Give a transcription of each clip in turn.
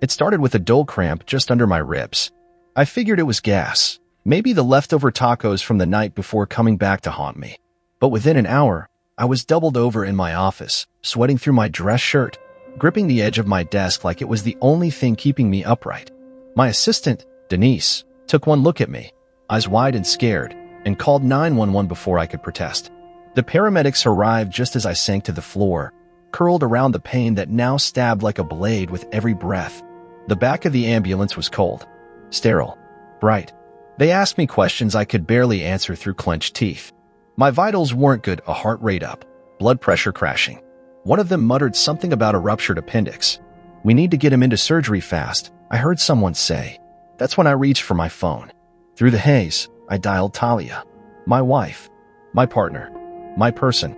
It started with a dull cramp just under my ribs. I figured it was gas, maybe the leftover tacos from the night before coming back to haunt me. But within an hour, I was doubled over in my office, sweating through my dress shirt, gripping the edge of my desk like it was the only thing keeping me upright. My assistant, Denise, took one look at me, eyes wide and scared, and called 911 before I could protest. The paramedics arrived just as I sank to the floor, curled around the pain that now stabbed like a blade with every breath. The back of the ambulance was cold, sterile, bright. They asked me questions I could barely answer through clenched teeth. My vitals weren't good, a heart rate up, blood pressure crashing. One of them muttered something about a ruptured appendix. "We need to get him into surgery fast," I heard someone say. That's when I reached for my phone. Through the haze, I dialed Talia, my wife, my partner, my person.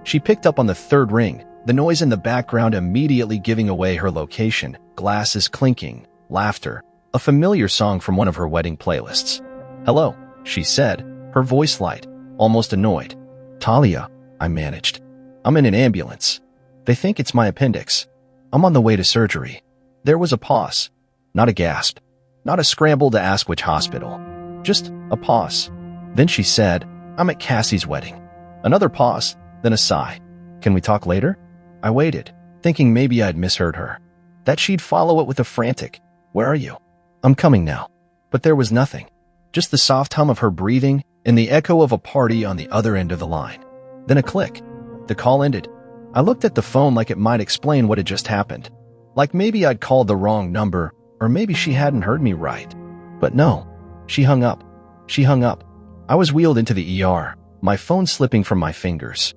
She picked up on the third ring, the noise in the background immediately giving away her location, glasses clinking, laughter, a familiar song from one of her wedding playlists. "Hello," she said, her voice light, almost annoyed. "Talia," I managed. "I'm in an ambulance. They think it's my appendix. I'm on the way to surgery." There was a pause, not a gasp, not a scramble to ask which hospital, just a pause. Then she said, "I'm at Cassie's wedding." Another pause, then a sigh. "Can we talk later?" I waited, thinking maybe I'd misheard her, that she'd follow it with a frantic, "Where are you?" "I'm coming now." But there was nothing, just the soft hum of her breathing and the echo of a party on the other end of the line. Then a click. The call ended. I looked at the phone like it might explain what had just happened. Like maybe I'd called the wrong number, or maybe she hadn't heard me right. But no, she hung up. She hung up. I was wheeled into the ER, my phone slipping from my fingers.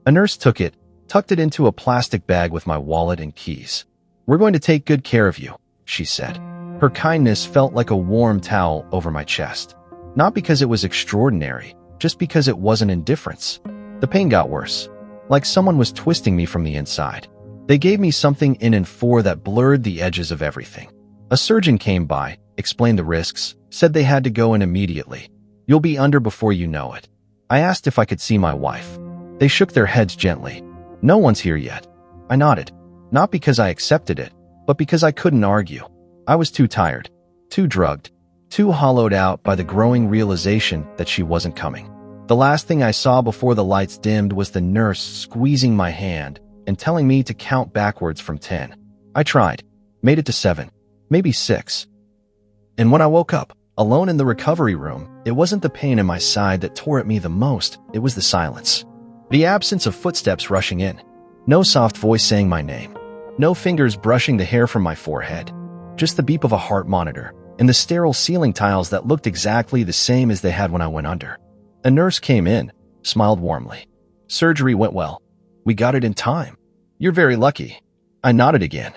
A nurse took it, tucked it into a plastic bag with my wallet and keys. "We're going to take good care of you," she said. Her kindness felt like a warm towel over my chest. Not because it was extraordinary, just because it wasn't indifference. The pain got worse, like someone was twisting me from the inside. They gave me something in and for that blurred the edges of everything. A surgeon came by, explained the risks, said they had to go in immediately. "You'll be under before you know it." I asked if I could see my wife. They shook their heads gently. "No one's here yet." I nodded, not because I accepted it, but because I couldn't argue. I was too tired, too drugged, too hollowed out by the growing realization that she wasn't coming. The last thing I saw before the lights dimmed was the nurse squeezing my hand and telling me to count backwards from 10. I tried, made it to 7, maybe 6. And when I woke up, alone in the recovery room, it wasn't the pain in my side that tore at me the most, it was the silence. The absence of footsteps rushing in. No soft voice saying my name. No fingers brushing the hair from my forehead. Just the beep of a heart monitor and the sterile ceiling tiles that looked exactly the same as they had when I went under. A nurse came in, smiled warmly. "Surgery went well. We got it in time. You're very lucky." I nodded again.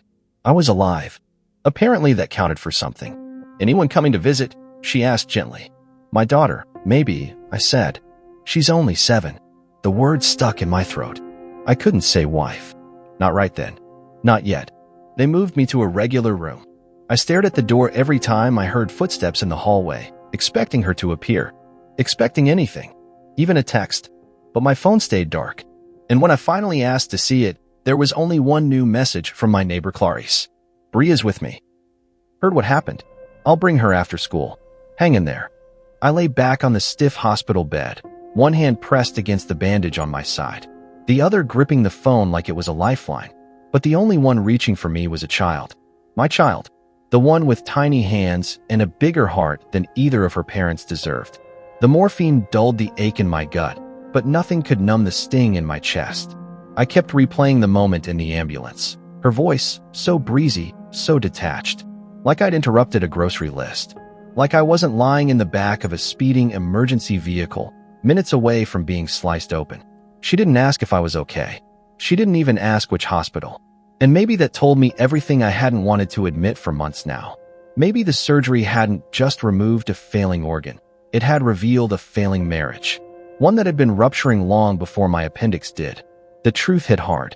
I was alive. Apparently that counted for something. "Anyone coming to visit?" she asked gently. "My daughter, maybe," I said. "She's only 7. The word stuck in my throat. I couldn't say wife. Not right then. Not yet. They moved me to a regular room. I stared at the door every time I heard footsteps in the hallway, expecting her to appear. Expecting anything, even a text. But my phone stayed dark. And when I finally asked to see it, there was only one new message from my neighbor Clarice. "Bria's with me. Heard what happened. I'll bring her after school. Hang in there." I lay back on the stiff hospital bed, one hand pressed against the bandage on my side, the other gripping the phone like it was a lifeline. But the only one reaching for me was a child. My child. The one with tiny hands and a bigger heart than either of her parents deserved. The morphine dulled the ache in my gut, but nothing could numb the sting in my chest. I kept replaying the moment in the ambulance. Her voice, so breezy, so detached. Like I'd interrupted a grocery list. Like I wasn't lying in the back of a speeding emergency vehicle, minutes away from being sliced open. She didn't ask if I was okay. She didn't even ask which hospital. And maybe that told me everything I hadn't wanted to admit for months now. Maybe the surgery hadn't just removed a failing organ. It had revealed a failing marriage. One that had been rupturing long before my appendix did. The truth hit hard.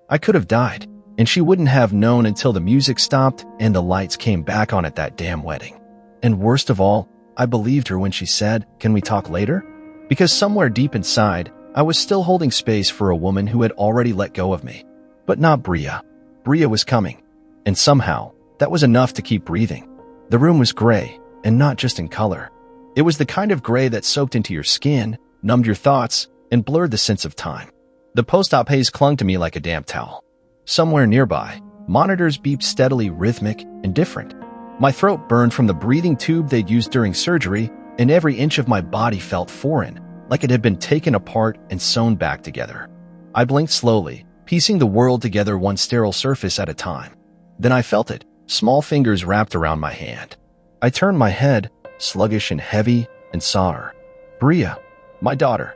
I could have died, and she wouldn't have known until the music stopped and the lights came back on at that damn wedding. And worst of all, I believed her when she said, "Can we talk later?" Because somewhere deep inside, I was still holding space for a woman who had already let go of me. But not Bria. Bria was coming. and somehow, that was enough to keep breathing. The room was gray, and not just in color. It was the kind of gray that soaked into your skin, numbed your thoughts, and blurred the sense of time. The post-op haze clung to me like a damp towel. Somewhere nearby, monitors beeped steadily, rhythmic, and different. My throat burned from the breathing tube they'd used during surgery, and every inch of my body felt foreign, like it had been taken apart and sewn back together. I blinked slowly, piecing the world together one sterile surface at a time. Then I felt it, small fingers wrapped around my hand. I turned my head, sluggish and heavy, and saw her. Bria, my daughter.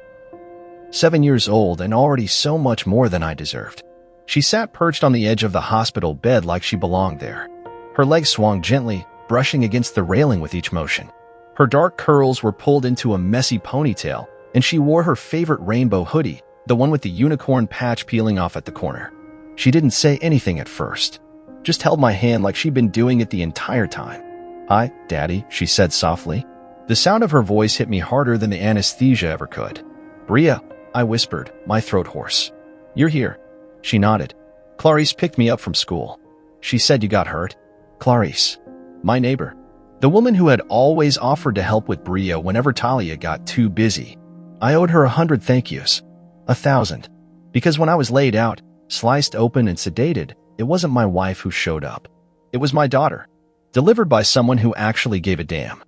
7 years old and already so much more than I deserved. She sat perched on the edge of the hospital bed like she belonged there. Her legs swung gently, brushing against the railing with each motion. Her dark curls were pulled into a messy ponytail, and she wore her favorite rainbow hoodie, the one with the unicorn patch peeling off at the corner. She didn't say anything at first, just held my hand like she'd been doing it the entire time. "Hi, Daddy," she said softly. The sound of her voice hit me harder than the anesthesia ever could. "Bria," I whispered, my throat hoarse. "You're here." She nodded. "Clarice picked me up from school. She said you got hurt." Clarice, my neighbor. The woman who had always offered to help with Bria whenever Talia got too busy. I owed her 100 thank yous. 1,000. Because when I was laid out, sliced open and sedated, it wasn't my wife who showed up. It was my daughter, delivered by someone who actually gave a damn.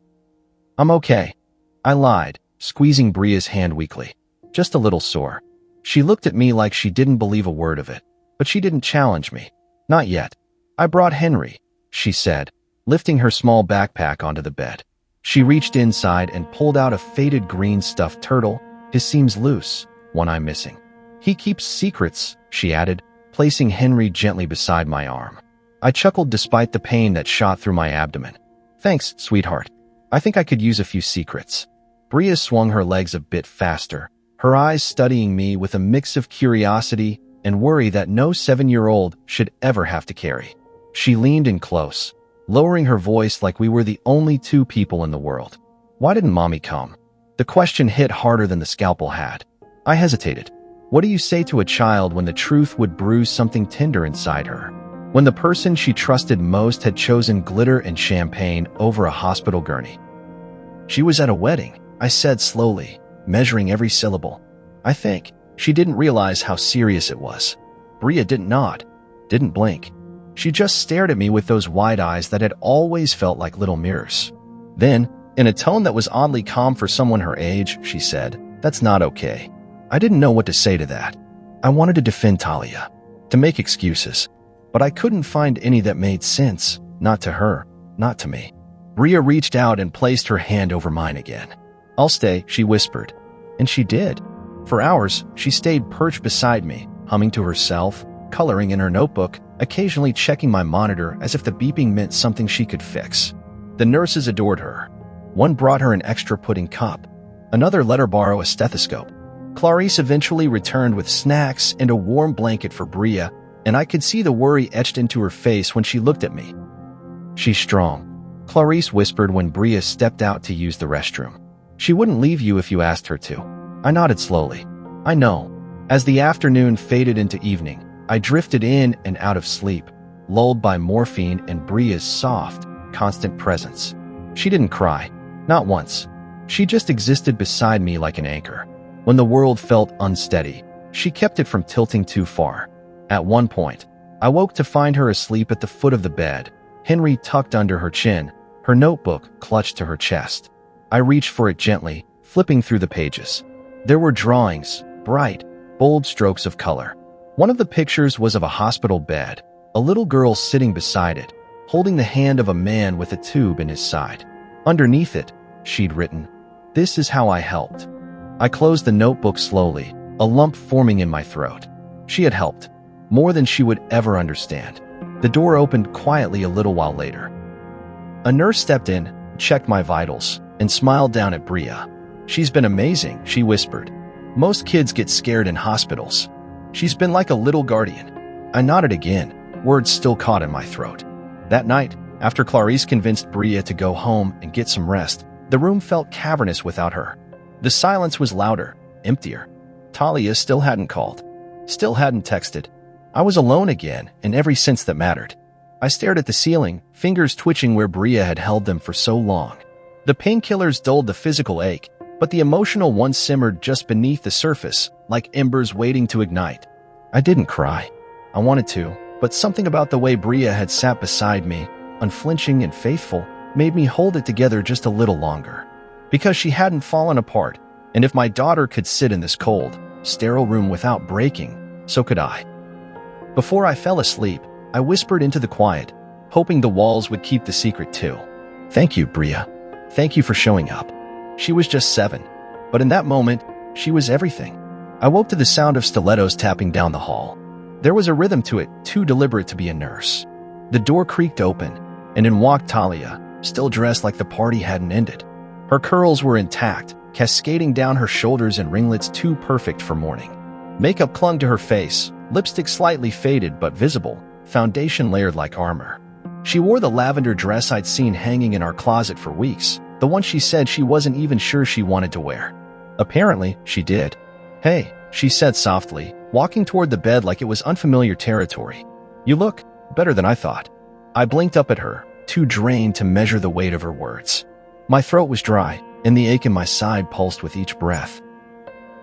"I'm okay," I lied, squeezing Bria's hand weakly. "Just a little sore." She looked at me like she didn't believe a word of it, but she didn't challenge me. "Not yet. I brought Henry," she said, lifting her small backpack onto the bed. She reached inside and pulled out a faded green stuffed turtle, his seams loose, one eye missing. "He keeps secrets," she added, placing Henry gently beside my arm. I chuckled despite the pain that shot through my abdomen. "Thanks, sweetheart. I think I could use a few secrets." Bria swung her legs a bit faster, her eyes studying me with a mix of curiosity and worry that no 7-year-old should ever have to carry. She leaned in close, lowering her voice like we were the only two people in the world. "Why didn't Mommy come?" The question hit harder than the scalpel had. I hesitated. What do you say to a child when the truth would bruise something tender inside her? When the person she trusted most had chosen glitter and champagne over a hospital gurney? "She was at a wedding," I said slowly, measuring every syllable. I think she didn't realize how serious it was. Bria didn't nod, didn't blink. She just stared at me with those wide eyes that had always felt like little mirrors. Then, in a tone that was oddly calm for someone her age, she said, "That's not okay." I didn't know what to say to that. I wanted to defend Talia, to make excuses, but I couldn't find any that made sense, not to her, not to me. Bria reached out and placed her hand over mine again. "I'll stay," she whispered. And she did. For hours, she stayed perched beside me, humming to herself, coloring in her notebook, occasionally checking my monitor as if the beeping meant something she could fix. The nurses adored her. One brought her an extra pudding cup. Another let her borrow a stethoscope. Clarice eventually returned with snacks and a warm blanket for Bria, and I could see the worry etched into her face when she looked at me. "She's strong," Clarice whispered when Bria stepped out to use the restroom. "She wouldn't leave you if you asked her to." I nodded slowly. "I know." As the afternoon faded into evening, I drifted in and out of sleep, lulled by morphine and Bria's soft, constant presence. She didn't cry, not once. She just existed beside me like an anchor. When the world felt unsteady, she kept it from tilting too far. At one point, I woke to find her asleep at the foot of the bed, Henry tucked under her chin, her notebook clutched to her chest. I reached for it gently, flipping through the pages. There were drawings, bright, bold strokes of color. One of the pictures was of a hospital bed, a little girl sitting beside it, holding the hand of a man with a tube in his side. Underneath it, she'd written, "This is how I helped." I closed the notebook slowly, a lump forming in my throat. She had helped, more than she would ever understand. The door opened quietly a little while later. A nurse stepped in, checked my vitals, and smiled down at Bria. "She's been amazing," she whispered. "Most kids get scared in hospitals. She's been like a little guardian." I nodded again, words still caught in my throat. That night, after Clarice convinced Bria to go home and get some rest, the room felt cavernous without her. The silence was louder, emptier. Talia still hadn't called, still hadn't texted. I was alone again in every sense that mattered. I stared at the ceiling, fingers twitching where Bria had held them for so long. The painkillers dulled the physical ache, but the emotional one simmered just beneath the surface, like embers waiting to ignite. I didn't cry. I wanted to, but something about the way Bria had sat beside me, unflinching and faithful, made me hold it together just a little longer. Because she hadn't fallen apart, and if my daughter could sit in this cold, sterile room without breaking, so could I. Before I fell asleep, I whispered into the quiet, hoping the walls would keep the secret too. Thank you, Bria. Thank you for showing up. She was just 7, but in that moment, she was everything. I woke to the sound of stilettos tapping down the hall. There was a rhythm to it, too deliberate to be a nurse. The door creaked open, and in walked Talia, still dressed like the party hadn't ended. Her curls were intact, cascading down her shoulders in ringlets too perfect for morning. Makeup clung to her face, lipstick slightly faded but visible, foundation layered like armor. She wore the lavender dress I'd seen hanging in our closet for weeks, the one she said she wasn't even sure she wanted to wear. Apparently, she did. Hey, she said softly, walking toward the bed like it was unfamiliar territory. You look better than I thought. I blinked up at her, too drained to measure the weight of her words. My throat was dry, and the ache in my side pulsed with each breath.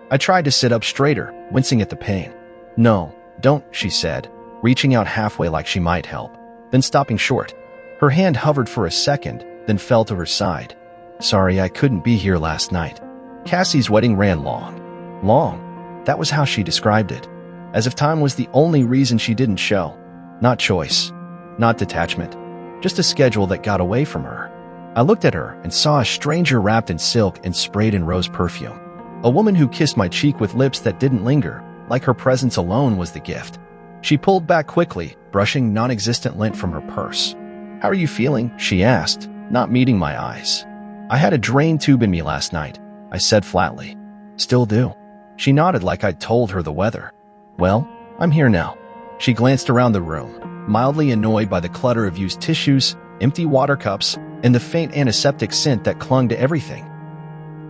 I tried to sit up straighter, wincing at the pain. No, don't, she said, reaching out halfway like she might help, then stopping short. Her hand hovered for a second, then fell to her side. Sorry I couldn't be here last night. Cassie's wedding ran long. Long. That was how she described it. As if time was the only reason she didn't show. Not choice. Not detachment. Just a schedule that got away from her. I looked at her and saw a stranger wrapped in silk and sprayed in rose perfume. A woman who kissed my cheek with lips that didn't linger, like her presence alone was the gift. She pulled back quickly, brushing non-existent lint from her purse. How are you feeling? She asked, not meeting my eyes. I had a drain tube in me last night, I said flatly. Still do. She nodded like I'd told her the weather. Well, I'm here now. She glanced around the room, mildly annoyed by the clutter of used tissues, empty water cups, and the faint antiseptic scent that clung to everything.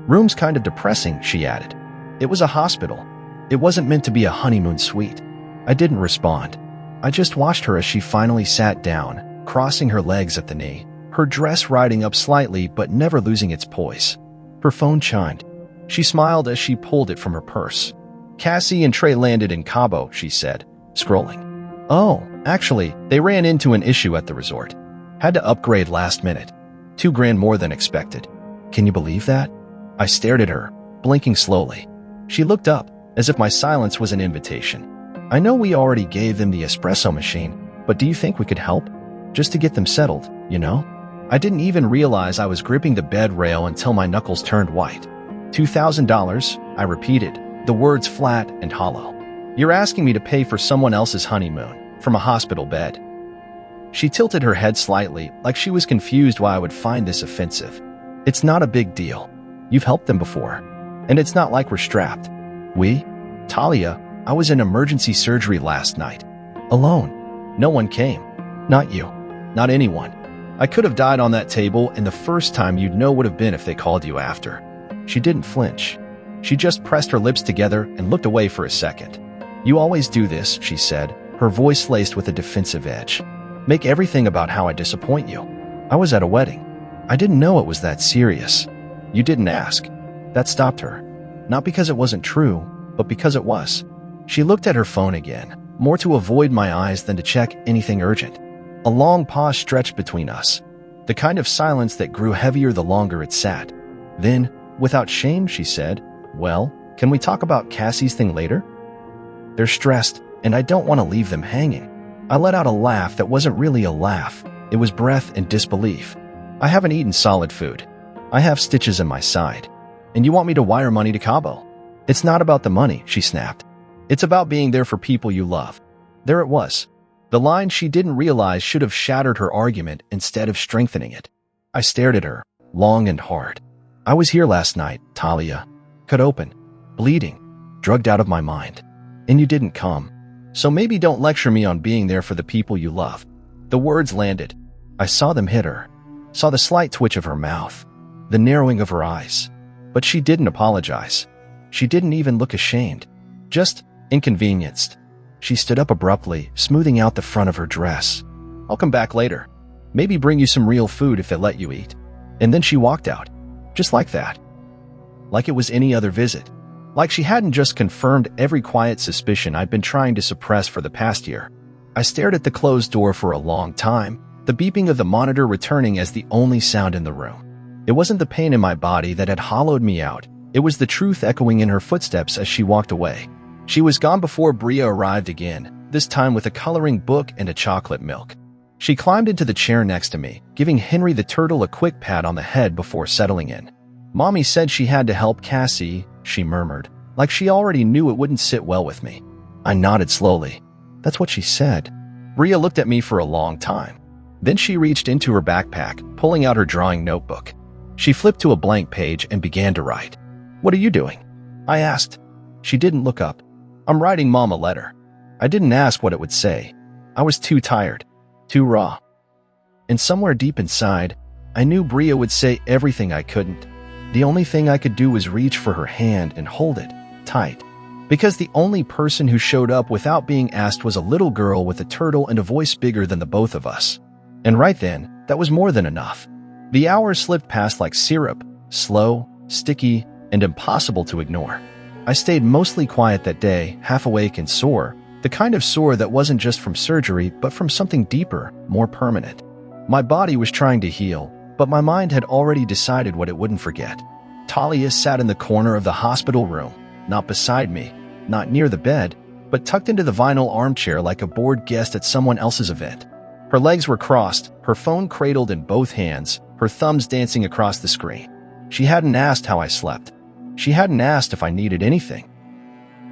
Room's kind of depressing, she added. It was a hospital. It wasn't meant to be a honeymoon suite. I didn't respond. I just watched her as she finally sat down, crossing her legs at the knee, her dress riding up slightly but never losing its poise. Her phone chimed. She smiled as she pulled it from her purse. Cassie and Trey landed in Cabo, she said, scrolling. Oh, actually, they ran into an issue at the resort. Had to upgrade last minute. $2,000 more than expected. Can you believe that? I stared at her, blinking slowly. She looked up, as if my silence was an invitation. I know we already gave them the espresso machine, but do you think we could help? Just to get them settled, you know? I didn't even realize I was gripping the bed rail until my knuckles turned white. $2,000, I repeated, the words flat and hollow. You're asking me to pay for someone else's honeymoon, from a hospital bed. She tilted her head slightly, like she was confused why I would find this offensive. It's not a big deal. You've helped them before. And it's not like we're strapped. We? Talia, I was in emergency surgery last night. Alone. No one came. Not you. Not anyone. I could have died on that table, and the first time you'd know would have been if they called you after. She didn't flinch. She just pressed her lips together and looked away for a second. You always do this, she said, her voice laced with a defensive edge. Make everything about how I disappoint you. I was at a wedding. I didn't know it was that serious. You didn't ask. That stopped her. Not because it wasn't true, but because it was. She looked at her phone again, more to avoid my eyes than to check anything urgent. A long pause stretched between us, the kind of silence that grew heavier the longer it sat. Then, without shame, she said, well, can we talk about Cassie's thing later? They're stressed, and I don't want to leave them hanging. I let out a laugh that wasn't really a laugh. It was breath and disbelief. I haven't eaten solid food. I have stitches in my side. And you want me to wire money to Cabo? It's not about the money, she snapped. It's about being there for people you love. There it was. The line she didn't realize should have shattered her argument instead of strengthening it. I stared at her, long and hard. I was here last night, Talia. Cut open, bleeding, drugged out of my mind. And you didn't come. So maybe don't lecture me on being there for the people you love. The words landed. I saw them hit her. Saw the slight twitch of her mouth. The narrowing of her eyes. But she didn't apologize. She didn't even look ashamed. Just inconvenienced. She stood up abruptly, smoothing out the front of her dress. I'll come back later. Maybe bring you some real food if they let you eat." And then she walked out. Just like that. Like it was any other visit. Like she hadn't just confirmed every quiet suspicion I'd been trying to suppress for the past year. I stared at the closed door for a long time, the beeping of the monitor returning as the only sound in the room. It wasn't the pain in my body that had hollowed me out. It was the truth echoing in her footsteps as she walked away. She was gone before Bria arrived again, this time with a coloring book and a chocolate milk. She climbed into the chair next to me, giving Henry the turtle a quick pat on the head before settling in. "Mommy said she had to help Cassie," she murmured, like she already knew it wouldn't sit well with me. I nodded slowly. "That's what she said." Bria looked at me for a long time. Then she reached into her backpack, pulling out her drawing notebook. She flipped to a blank page and began to write. "What are you doing?" I asked. She didn't look up. "I'm writing Mom a letter." I didn't ask what it would say. I was too tired, too raw. And somewhere deep inside, I knew Bria would say everything I couldn't. The only thing I could do was reach for her hand and hold it tight. Because the only person who showed up without being asked was a little girl with a turtle and a voice bigger than the both of us. And right then, that was more than enough. The hours slipped past like syrup, slow, sticky, and impossible to ignore. I stayed mostly quiet that day, half awake and sore, the kind of sore that wasn't just from surgery, but from something deeper, more permanent. My body was trying to heal, but my mind had already decided what it wouldn't forget. Talia sat in the corner of the hospital room, not beside me, not near the bed, but tucked into the vinyl armchair like a bored guest at someone else's event. Her legs were crossed, her phone cradled in both hands, her thumbs dancing across the screen. She hadn't asked how I slept. She hadn't asked if I needed anything.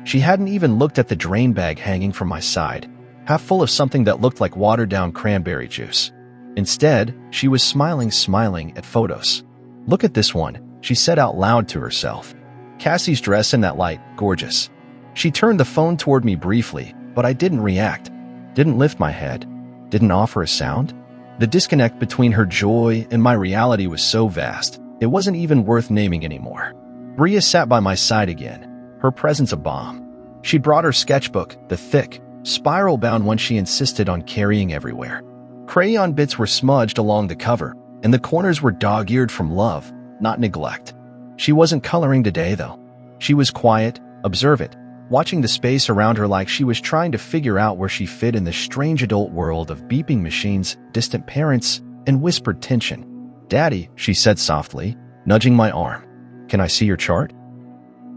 She hadn't even looked at the drain bag hanging from my side, half full of something that looked like watered-down cranberry juice. Instead, she was smiling at photos. "Look at this one," she said out loud to herself. Cassie's dress in that light, gorgeous. She turned the phone toward me briefly, but I didn't react, didn't lift my head, didn't offer a sound. The disconnect between her joy and my reality was so vast, it wasn't even worth naming anymore. Bria sat by my side again, her presence a balm. She brought her sketchbook, the thick, spiral-bound one she insisted on carrying everywhere. Crayon bits were smudged along the cover, and the corners were dog-eared from love, not neglect. She wasn't coloring today, though. She was quiet, observant, watching the space around her like she was trying to figure out where she fit in the strange adult world of beeping machines, distant parents, and whispered tension. "Daddy," she said softly, nudging my arm. "Can I see your chart?"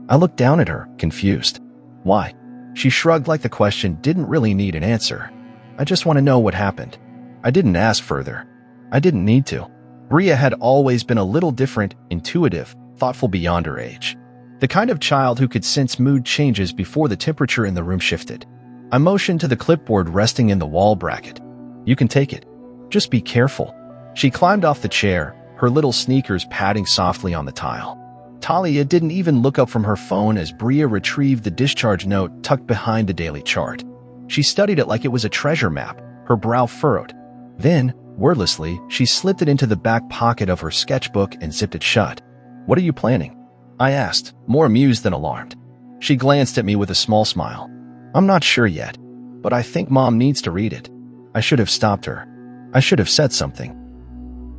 I looked down at her, confused. "Why?" She shrugged like the question didn't really need an answer. "I just want to know what happened." I didn't ask further. I didn't need to. Bria had always been a little different, intuitive, thoughtful beyond her age. The kind of child who could sense mood changes before the temperature in the room shifted. I motioned to the clipboard resting in the wall bracket. "You can take it. Just be careful." She climbed off the chair, her little sneakers padding softly on the tile. Talia didn't even look up from her phone as Bria retrieved the discharge note tucked behind the daily chart. She studied it like it was a treasure map, her brow furrowed. Then, wordlessly, she slipped it into the back pocket of her sketchbook and zipped it shut. "What are you planning?" I asked, more amused than alarmed. She glanced at me with a small smile. "I'm not sure yet, but I think Mom needs to read it." I should have stopped her. I should have said something.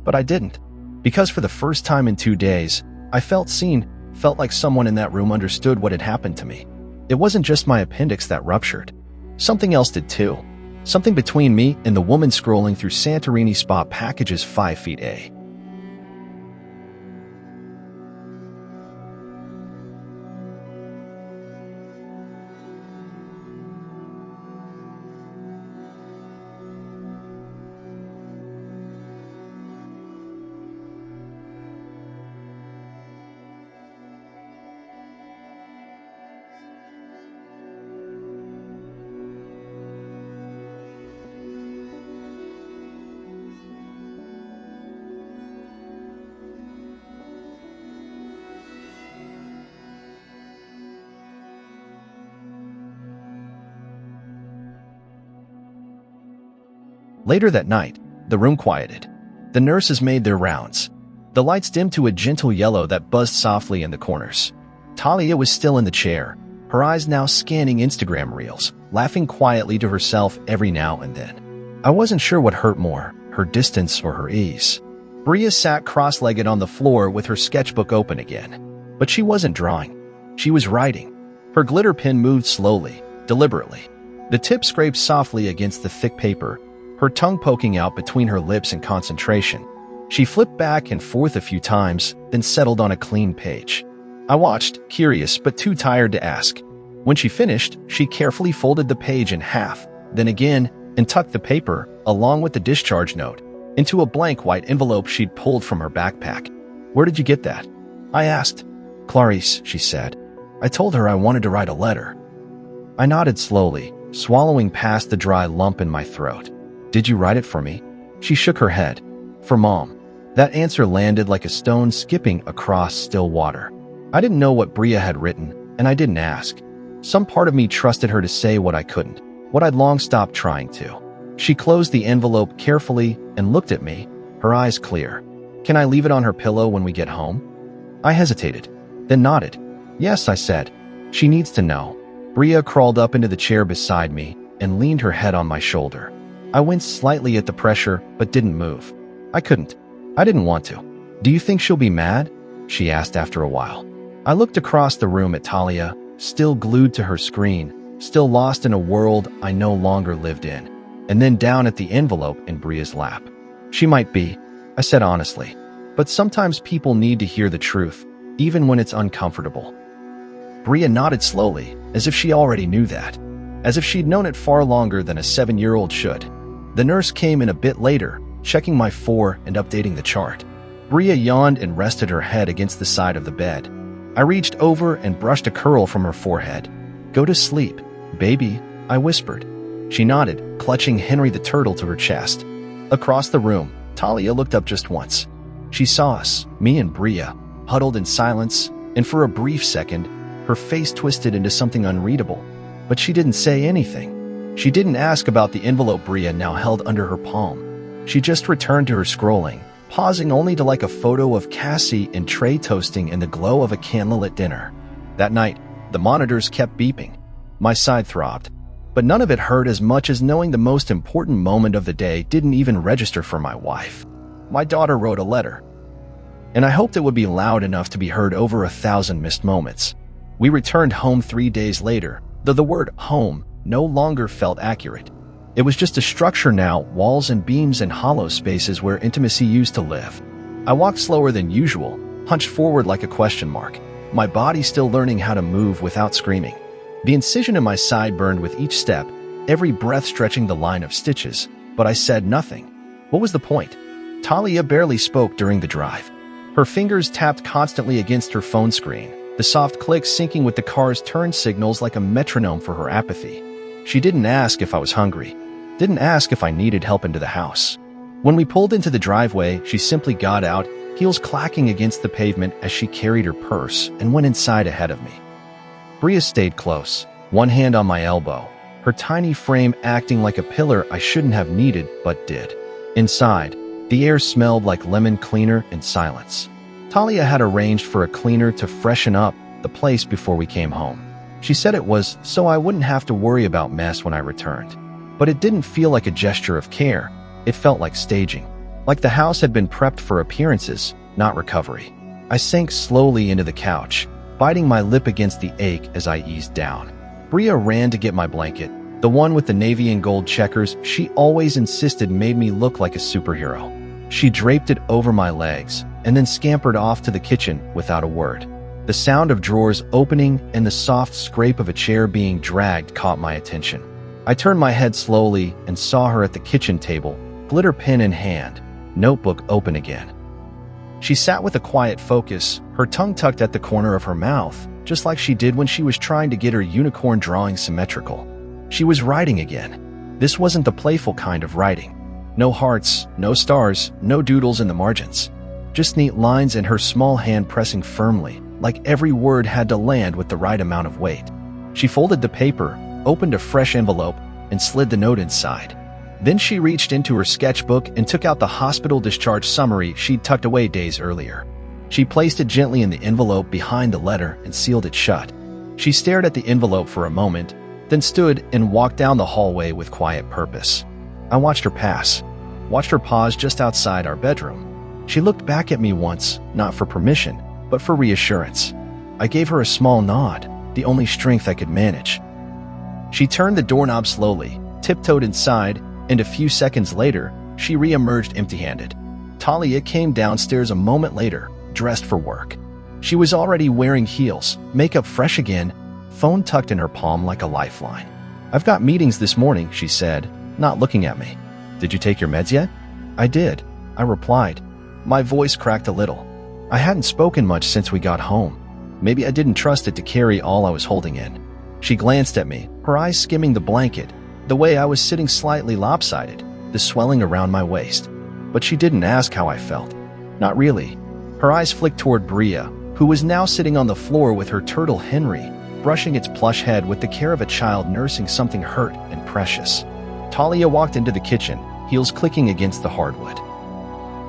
But I didn't, because for the first time in 2 days, I felt seen, felt like someone in that room understood what had happened to me. It wasn't just my appendix that ruptured. Something else did too. Something between me and the woman scrolling through Santorini spa packages 5 feet A. Later that night, the room quieted. The nurses made their rounds. The lights dimmed to a gentle yellow that buzzed softly in the corners. Talia was still in the chair, her eyes now scanning Instagram reels, laughing quietly to herself every now and then. I wasn't sure what hurt more, her distance or her ease. Bria sat cross-legged on the floor with her sketchbook open again. But she wasn't drawing. She was writing. Her glitter pen moved slowly, deliberately. The tip scraped softly against the thick paper, her tongue poking out between her lips in concentration. She flipped back and forth a few times, then settled on a clean page. I watched, curious but too tired to ask. When she finished, she carefully folded the page in half, then again, and tucked the paper, along with the discharge note, into a blank white envelope she'd pulled from her backpack. "Where did you get that?" I asked. "Clarice," she said. "I told her I wanted to write a letter." I nodded slowly, swallowing past the dry lump in my throat. "Did you write it for me?" She shook her head. "For Mom." That answer landed like a stone skipping across still water. I didn't know what Bria had written, and I didn't ask. Some part of me trusted her to say what I couldn't, what I'd long stopped trying to. She closed the envelope carefully and looked at me, her eyes clear. "Can I leave it on her pillow when we get home?" I hesitated, then nodded. "Yes," I said. "She needs to know." Bria crawled up into the chair beside me and leaned her head on my shoulder. I winced slightly at the pressure, but didn't move. I couldn't. I didn't want to. "Do you think she'll be mad?" she asked after a while. I looked across the room at Talia, still glued to her screen, still lost in a world I no longer lived in, and then down at the envelope in Bria's lap. "She might be," I said honestly. "But sometimes people need to hear the truth, even when it's uncomfortable." Bria nodded slowly, as if she already knew that, as if she'd known it far longer than a 7-year-old should. The nurse came in a bit later, checking my 4 and updating the chart. Bria yawned and rested her head against the side of the bed. I reached over and brushed a curl from her forehead. "Go to sleep, baby," I whispered. She nodded, clutching Henry the turtle to her chest. Across the room, Talia looked up just once. She saw us, me and Bria, huddled in silence, and for a brief second, her face twisted into something unreadable. But she didn't say anything. She didn't ask about the envelope Bria now held under her palm. She just returned to her scrolling, pausing only to like a photo of Cassie and Trey toasting in the glow of a candlelit dinner. That night, the monitors kept beeping. My side throbbed. But none of it hurt as much as knowing the most important moment of the day didn't even register for my wife. My daughter wrote a letter. And I hoped it would be loud enough to be heard over 1,000 missed moments. We returned home 3 days later, though the word home no longer felt accurate. It was just a structure now, walls and beams and hollow spaces where intimacy used to live. I walked slower than usual, hunched forward like a question mark, my body still learning how to move without screaming. The incision in my side burned with each step, every breath stretching the line of stitches, but I said nothing. What was the point? Talia barely spoke during the drive. Her fingers tapped constantly against her phone screen, the soft clicks syncing with the car's turn signals like a metronome for her apathy. She didn't ask if I was hungry, didn't ask if I needed help into the house. When we pulled into the driveway, she simply got out, heels clacking against the pavement as she carried her purse and went inside ahead of me. Bria stayed close, one hand on my elbow, her tiny frame acting like a pillar I shouldn't have needed but did. Inside, the air smelled like lemon cleaner and silence. Talia had arranged for a cleaner to freshen up the place before we came home. She said it was so I wouldn't have to worry about mess when I returned. But it didn't feel like a gesture of care. It felt like staging, like the house had been prepped for appearances, not recovery. I sank slowly into the couch, biting my lip against the ache as I eased down. Bria ran to get my blanket, the one with the navy and gold checkers she always insisted made me look like a superhero. She draped it over my legs and then scampered off to the kitchen without a word. The sound of drawers opening and the soft scrape of a chair being dragged caught my attention. I turned my head slowly and saw her at the kitchen table, glitter pen in hand, notebook open again. She sat with a quiet focus, her tongue tucked at the corner of her mouth, just like she did when she was trying to get her unicorn drawing symmetrical. She was writing again. This wasn't the playful kind of writing. No hearts, no stars, no doodles in the margins. Just neat lines and her small hand pressing firmly, like every word had to land with the right amount of weight. She folded the paper, opened a fresh envelope, and slid the note inside. Then she reached into her sketchbook and took out the hospital discharge summary she'd tucked away days earlier. She placed it gently in the envelope behind the letter and sealed it shut. She stared at the envelope for a moment, then stood and walked down the hallway with quiet purpose. I watched her pass, watched her pause just outside our bedroom. She looked back at me once, not for permission, but for reassurance. I gave her a small nod, the only strength I could manage. She turned the doorknob slowly, tiptoed inside, and a few seconds later, she re-emerged empty-handed. Talia came downstairs a moment later, dressed for work. She was already wearing heels, makeup fresh again, phone tucked in her palm like a lifeline. "I've got meetings this morning," she said, not looking at me. "Did you take your meds yet?" "I did," I replied. My voice cracked a little. I hadn't spoken much since we got home. Maybe I didn't trust it to carry all I was holding in. She glanced at me, her eyes skimming the blanket, the way I was sitting slightly lopsided, the swelling around my waist. But she didn't ask how I felt. Not really. Her eyes flicked toward Bria, who was now sitting on the floor with her turtle Henry, brushing its plush head with the care of a child nursing something hurt and precious. Talia walked into the kitchen, heels clicking against the hardwood.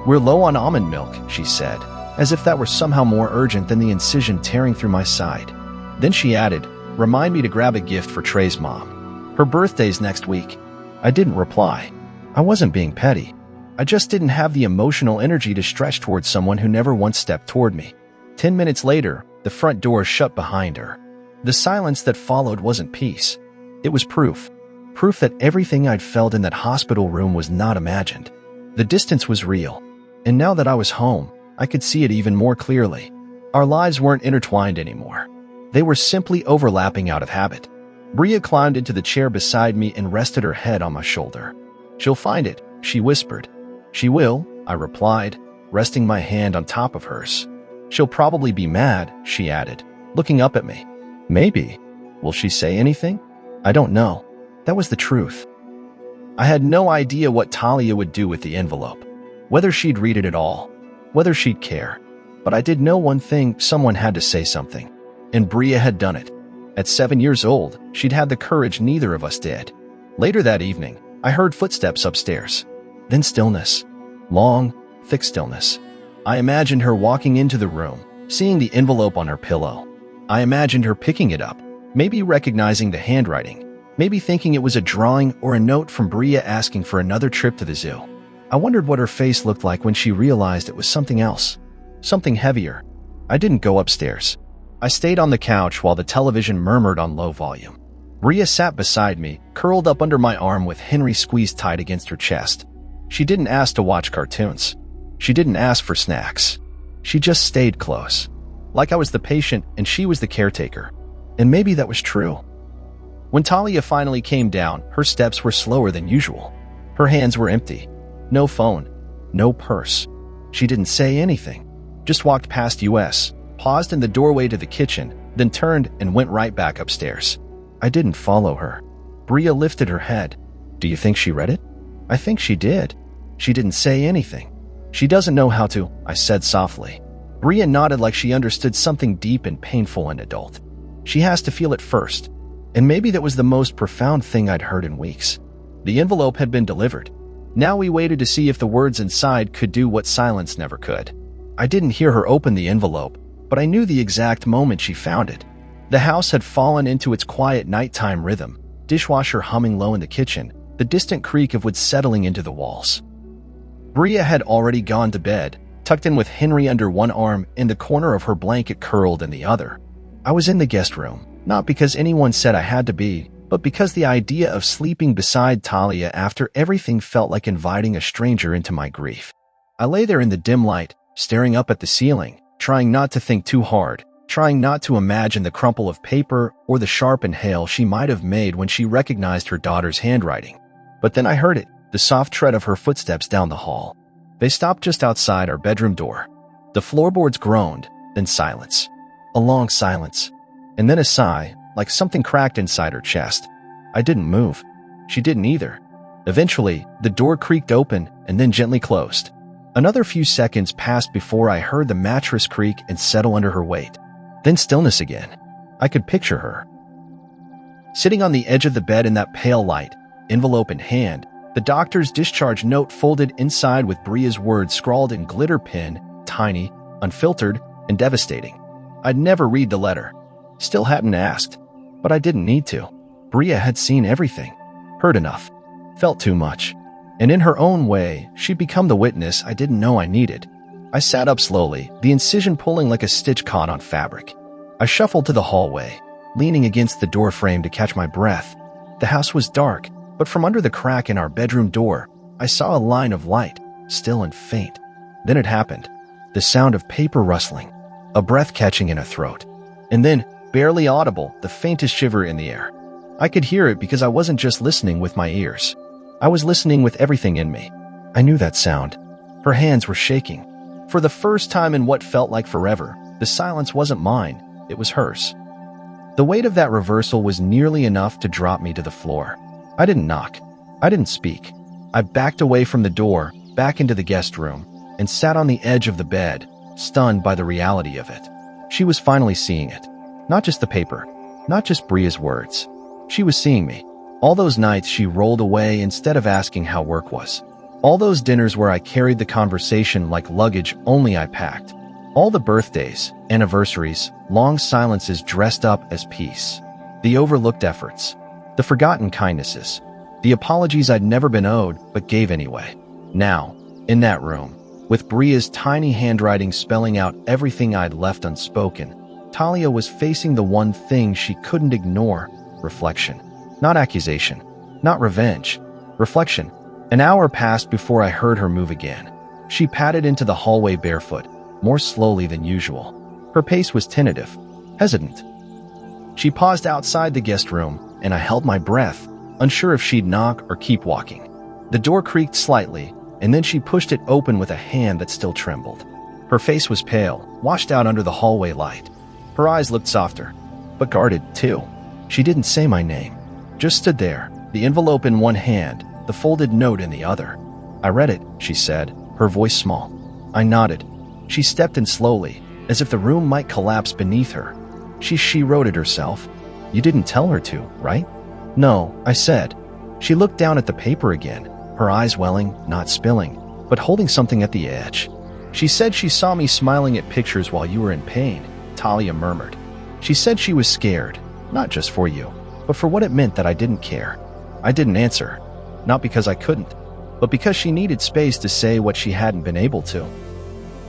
"We're low on almond milk," she said, as if that were somehow more urgent than the incision tearing through my side. Then she added, "Remind me to grab a gift for Trey's mom. Her birthday's next week." I didn't reply. I wasn't being petty. I just didn't have the emotional energy to stretch towards someone who never once stepped toward me. 10 minutes later, the front door shut behind her. The silence that followed wasn't peace. It was proof. Proof that everything I'd felt in that hospital room was not imagined. The distance was real. And now that I was home, I could see it even more clearly. Our lives weren't intertwined anymore. They were simply overlapping out of habit. Bria climbed into the chair beside me and rested her head on my shoulder. "She'll find it," she whispered. "She will," I replied, resting my hand on top of hers. "She'll probably be mad," she added, looking up at me. "Maybe. Will she say anything?" "I don't know." That was the truth. I had no idea what Talia would do with the envelope, whether she'd read it at all, whether she'd care. But I did know one thing: someone had to say something. And Bria had done it. At 7 years old, she'd had the courage neither of us did. Later that evening, I heard footsteps upstairs. Then stillness. Long, thick stillness. I imagined her walking into the room, seeing the envelope on her pillow. I imagined her picking it up, maybe recognizing the handwriting, maybe thinking it was a drawing or a note from Bria asking for another trip to the zoo. I wondered what her face looked like when she realized it was something else, something heavier. I didn't go upstairs. I stayed on the couch while the television murmured on low volume. Bria sat beside me, curled up under my arm with Henry squeezed tight against her chest. She didn't ask to watch cartoons. She didn't ask for snacks. She just stayed close, like I was the patient and she was the caretaker. And maybe that was true. When Talia finally came down, her steps were slower than usual. Her hands were empty. No phone, no purse. She didn't say anything, just walked past us, paused in the doorway to the kitchen, then turned and went right back upstairs. I didn't follow her. Bria lifted her head. "Do you think she read it?" "I think she did. She didn't say anything." "She doesn't know how to," I said softly. Bria nodded like she understood something deep and painful and adult. "She has to feel it first." And maybe that was the most profound thing I'd heard in weeks. The envelope had been delivered. Now we waited to see if the words inside could do what silence never could. I didn't hear her open the envelope, but I knew the exact moment she found it. The house had fallen into its quiet nighttime rhythm, dishwasher humming low in the kitchen, the distant creak of wood settling into the walls. Bria had already gone to bed, tucked in with Henry under one arm and the corner of her blanket curled in the other. I was in the guest room, not because anyone said I had to be, but because the idea of sleeping beside Talia after everything felt like inviting a stranger into my grief. I lay there in the dim light, staring up at the ceiling, trying not to think too hard, trying not to imagine the crumple of paper or the sharp inhale she might have made when she recognized her daughter's handwriting. But then I heard it, the soft tread of her footsteps down the hall. They stopped just outside our bedroom door. The floorboards groaned, then silence. A long silence. And then a sigh, like something cracked inside her chest. I didn't move. She didn't either. Eventually, the door creaked open and then gently closed. Another few seconds passed before I heard the mattress creak and settle under her weight. Then stillness again. I could picture her. Sitting on the edge of the bed in that pale light, envelope in hand, the doctor's discharge note folded inside with Bria's words scrawled in glitter pen, tiny, unfiltered, and devastating. I'd never read the letter. Still hadn't asked. But I didn't need to. Bria had seen everything. Heard enough. Felt too much. And in her own way, she'd become the witness I didn't know I needed. I sat up slowly, the incision pulling like a stitch caught on fabric. I shuffled to the hallway, leaning against the door frame to catch my breath. The house was dark, but from under the crack in our bedroom door, I saw a line of light, still and faint. Then it happened. The sound of paper rustling, a breath catching in a throat, and then, barely audible, the faintest shiver in the air. I could hear it because I wasn't just listening with my ears. I was listening with everything in me. I knew that sound. Her hands were shaking. For the first time in what felt like forever, the silence wasn't mine, it was hers. The weight of that reversal was nearly enough to drop me to the floor. I didn't knock. I didn't speak. I backed away from the door, back into the guest room, and sat on the edge of the bed, stunned by the reality of it. She was finally seeing it. Not just the paper, not just Bria's words. She was seeing me. All those nights she rolled away instead of asking how work was. All those dinners where I carried the conversation like luggage only I packed. All the birthdays, anniversaries, long silences dressed up as peace. The overlooked efforts. The forgotten kindnesses. The apologies I'd never been owed but gave anyway. Now, in that room, with Bria's tiny handwriting spelling out everything I'd left unspoken, Talia was facing the one thing she couldn't ignore: reflection. Not accusation. Not revenge. Reflection. An hour passed before I heard her move again. She padded into the hallway barefoot, more slowly than usual. Her pace was tentative, hesitant. She paused outside the guest room, and I held my breath, unsure if she'd knock or keep walking. The door creaked slightly, and then she pushed it open with a hand that still trembled. Her face was pale, washed out under the hallway light. Her eyes looked softer, but guarded, too. She didn't say my name, just stood there, the envelope in one hand, the folded note in the other. "I read it," she said, her voice small. I nodded. She stepped in slowly, as if the room might collapse beneath her. She wrote it herself. "You didn't tell her to, right?" "No," I said. She looked down at the paper again, her eyes welling, not spilling, but holding something at the edge. "She said she saw me smiling at pictures while you were in pain," Talia murmured. "She said she was scared, not just for you, but for what it meant that I didn't care." I didn't answer, not because I couldn't, but because she needed space to say what she hadn't been able to.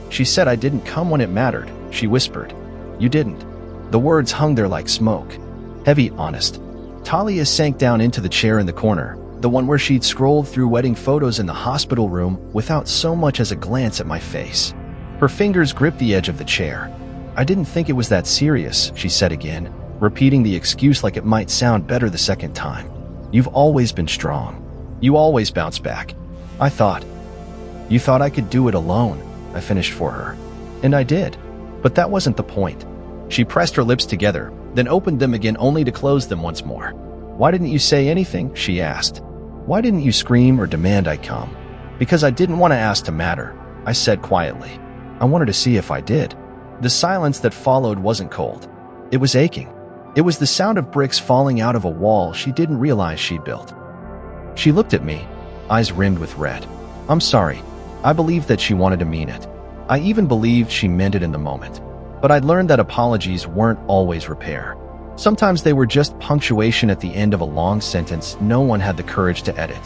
"She said I didn't come when it mattered," she whispered. "You didn't." The words hung there like smoke. Heavy, honest. Talia sank down into the chair in the corner, the one where she'd scrolled through wedding photos in the hospital room without so much as a glance at my face. Her fingers gripped the edge of the chair. "I didn't think it was that serious," she said again, repeating the excuse like it might sound better the second time. "You've always been strong. You always bounce back." I thought. "You thought I could do it alone," I finished for her. And I did. But that wasn't the point. She pressed her lips together, then opened them again only to close them once more. "Why didn't you say anything?" she asked. "Why didn't you scream or demand I come?" "Because I didn't want to ask to matter," I said quietly. I wanted to see if I did. The silence that followed wasn't cold. It was aching. It was the sound of bricks falling out of a wall she didn't realize she'd built. She looked at me, eyes rimmed with red. "I'm sorry." I believed that she wanted to mean it. I even believed she meant it in the moment. But I'd learned that apologies weren't always repair. Sometimes they were just punctuation at the end of a long sentence no one had the courage to edit.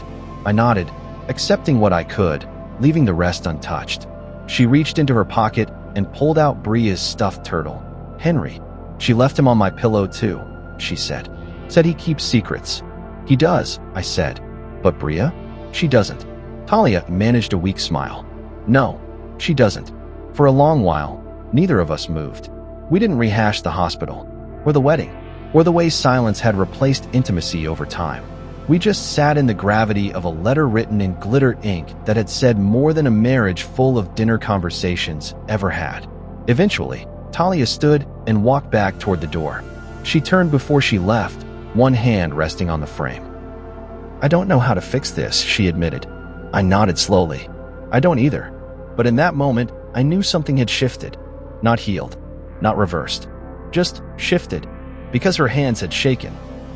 I nodded, accepting what I could, leaving the rest untouched. She reached into her pocket and pulled out Bria's stuffed turtle. "Henry. She left him on my pillow too," she said. "Said he keeps secrets." "He does," I said. "But Bria? She doesn't." Talia managed a weak smile. "No, she doesn't." For a long while, neither of us moved. We didn't rehash the hospital, or the wedding, or the way silence had replaced intimacy over time. We just sat in the gravity of a letter written in glitter ink that had said more than a marriage full of dinner conversations ever had. Eventually, Talia stood and walked back toward the door. She turned before she left, one hand resting on the frame. "I don't know how to fix this," she admitted. I nodded slowly. "I don't either." But in that moment, I knew something had shifted. Not healed, not reversed, just shifted, because her hands had shaken.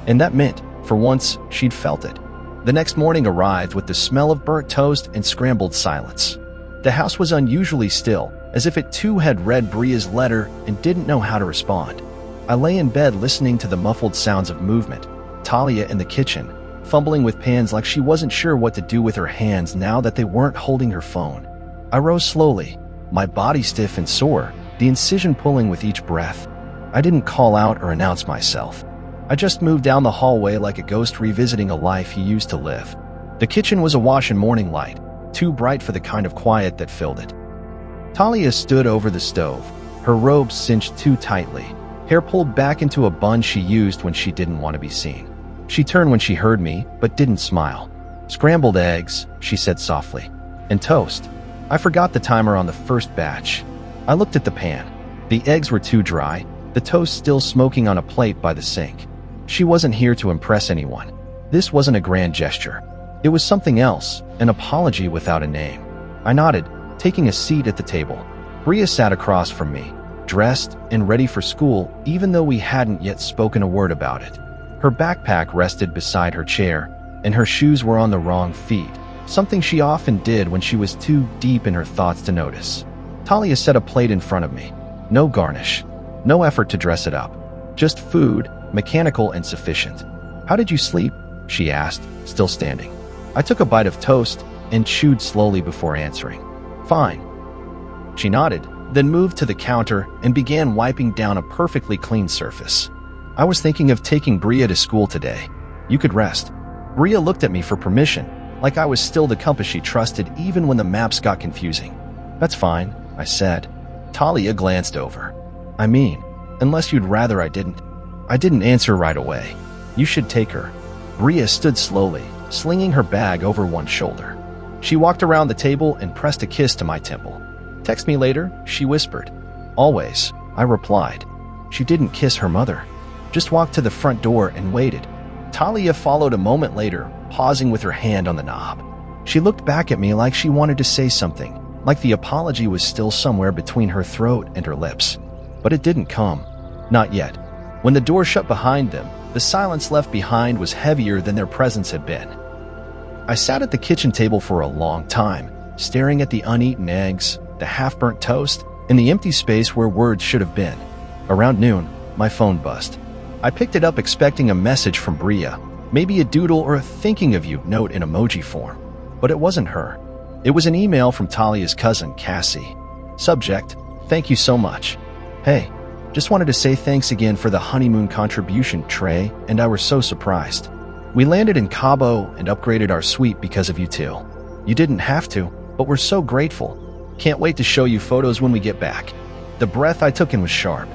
And that meant, for once, she'd felt it. The next morning arrived with the smell of burnt toast and scrambled silence. The house was unusually still, as if it too had read Bria's letter and didn't know how to respond. I lay in bed listening to the muffled sounds of movement. Talia in the kitchen, fumbling with pans like she wasn't sure what to do with her hands now that they weren't holding her phone. I rose slowly, my body stiff and sore, the incision pulling with each breath. I didn't call out or announce myself. I just moved down the hallway like a ghost revisiting a life he used to live. The kitchen was awash in morning light, too bright for the kind of quiet that filled it. Talia stood over the stove, her robe cinched too tightly, hair pulled back into a bun she used when she didn't want to be seen. She turned when she heard me, but didn't smile. "Scrambled eggs," she said softly. "And toast." I forgot the timer on the first batch. I looked at the pan. The eggs were too dry, the toast still smoking on a plate by the sink. She wasn't here to impress anyone. This wasn't a grand gesture. It was something else, an apology without a name. I nodded, taking a seat at the table. Bria sat across from me, dressed and ready for school, even though we hadn't yet spoken a word about it. Her backpack rested beside her chair, and her shoes were on the wrong feet, something she often did when she was too deep in her thoughts to notice. Talia set a plate in front of me. No garnish, no effort to dress it up. Just food, mechanical and sufficient. "How did you sleep?" she asked, still standing. I took a bite of toast and chewed slowly before answering. "Fine." She nodded, then moved to the counter and began wiping down a perfectly clean surface. "I was thinking of taking Bria to school today. You could rest." Bria looked at me for permission, like I was still the compass she trusted even when the maps got confusing. "That's fine," I said. Talia glanced over. "I mean, unless you'd rather I didn't." I didn't answer right away. "You should take her." Bria stood slowly, slinging her bag over one shoulder. She walked around the table and pressed a kiss to my temple. "Text me later," she whispered. "Always," I replied. She didn't kiss her mother, just walked to the front door and waited. Talia followed a moment later, pausing with her hand on the knob. She looked back at me like she wanted to say something, like the apology was still somewhere between her throat and her lips. But it didn't come. Not yet. When the door shut behind them, the silence left behind was heavier than their presence had been. I sat at the kitchen table for a long time, staring at the uneaten eggs, the half-burnt toast, and the empty space where words should have been. Around noon, my phone buzzed. I picked it up expecting a message from Bria, maybe a doodle or a thinking of you note in emoji form. But it wasn't her. It was an email from Talia's cousin, Cassie. Subject, "Thank you so much. Hey, just wanted to say thanks again for the honeymoon contribution, Trey, and I were so surprised. We landed in Cabo and upgraded our suite because of you two. You didn't have to, but we're so grateful. Can't wait to show you photos when we get back." The breath I took in was sharp,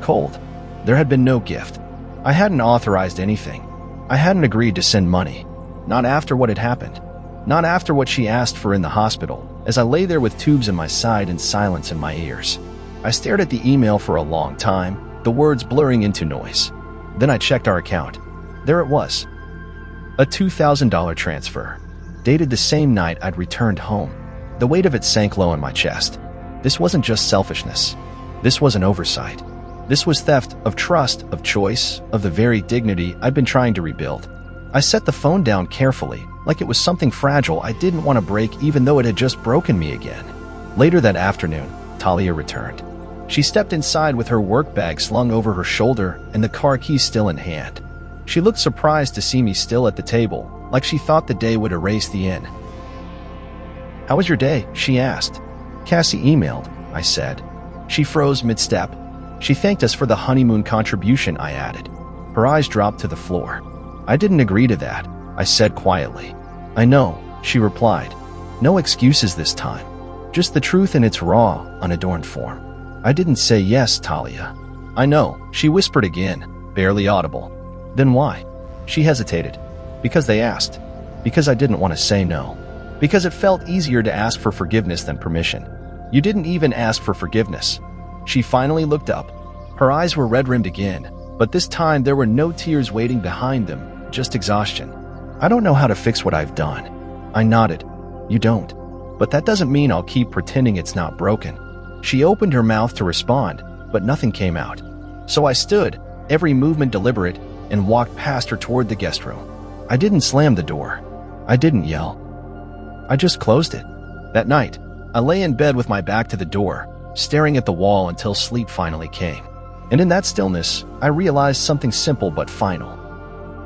cold. There had been no gift. I hadn't authorized anything. I hadn't agreed to send money. Not after what had happened. Not after what she asked for in the hospital, as I lay there with tubes in my side and silence in my ears. I stared at the email for a long time, the words blurring into noise. Then I checked our account. There it was. A $2,000 transfer, dated the same night I'd returned home. The weight of it sank low in my chest. This wasn't just selfishness. This was an oversight. This was theft of trust, of choice, of the very dignity I'd been trying to rebuild. I set the phone down carefully, like it was something fragile I didn't want to break even though it had just broken me again. Later that afternoon, Talia returned. She stepped inside with her work bag slung over her shoulder and the car keys still in hand. She looked surprised to see me still at the table, like she thought the day would erase the end. "How was your day?" she asked. "Cassie emailed," I said. She froze mid-step. "She thanked us for the honeymoon contribution," I added. Her eyes dropped to the floor. "I didn't agree to that," I said quietly. "I know," she replied. "No excuses this time. Just the truth in its raw, unadorned form." "I didn't say yes, Talia." "I know," she whispered again, barely audible. "Then why?" She hesitated. "Because they asked. Because I didn't want to say no. Because it felt easier to ask for forgiveness than permission." "You didn't even ask for forgiveness." She finally looked up. Her eyes were red-rimmed again, but this time there were no tears waiting behind them, just exhaustion. "I don't know how to fix what I've done." I nodded. "You don't. But that doesn't mean I'll keep pretending it's not broken." She opened her mouth to respond, but nothing came out. So I stood, every movement deliberate, and walked past her toward the guest room. I didn't slam the door. I didn't yell. I just closed it. That night, I lay in bed with my back to the door, staring at the wall until sleep finally came. And in that stillness, I realized something simple but final.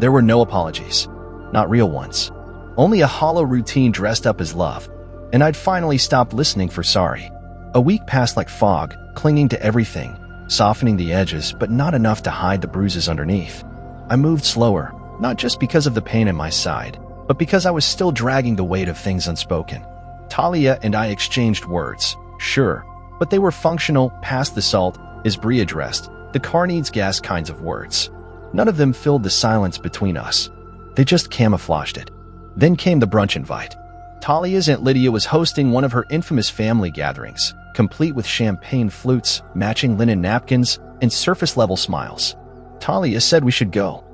There were no apologies. not real ones. Only a hollow routine dressed up as love. And I'd finally stopped listening for sorry. A week passed like fog, clinging to everything, softening the edges, but not enough to hide the bruises underneath. I moved slower, not just because of the pain in my side, but because I was still dragging the weight of things unspoken. Talia and I exchanged words, sure, but they were functional, past the salt, is Bria dressed, the car needs gas kinds of words. None of them filled the silence between us. They just camouflaged it. Then came the brunch invite. Talia's Aunt Lydia was hosting one of her infamous family gatherings, complete with champagne flutes, matching linen napkins, and surface-level smiles. Talia said we should go.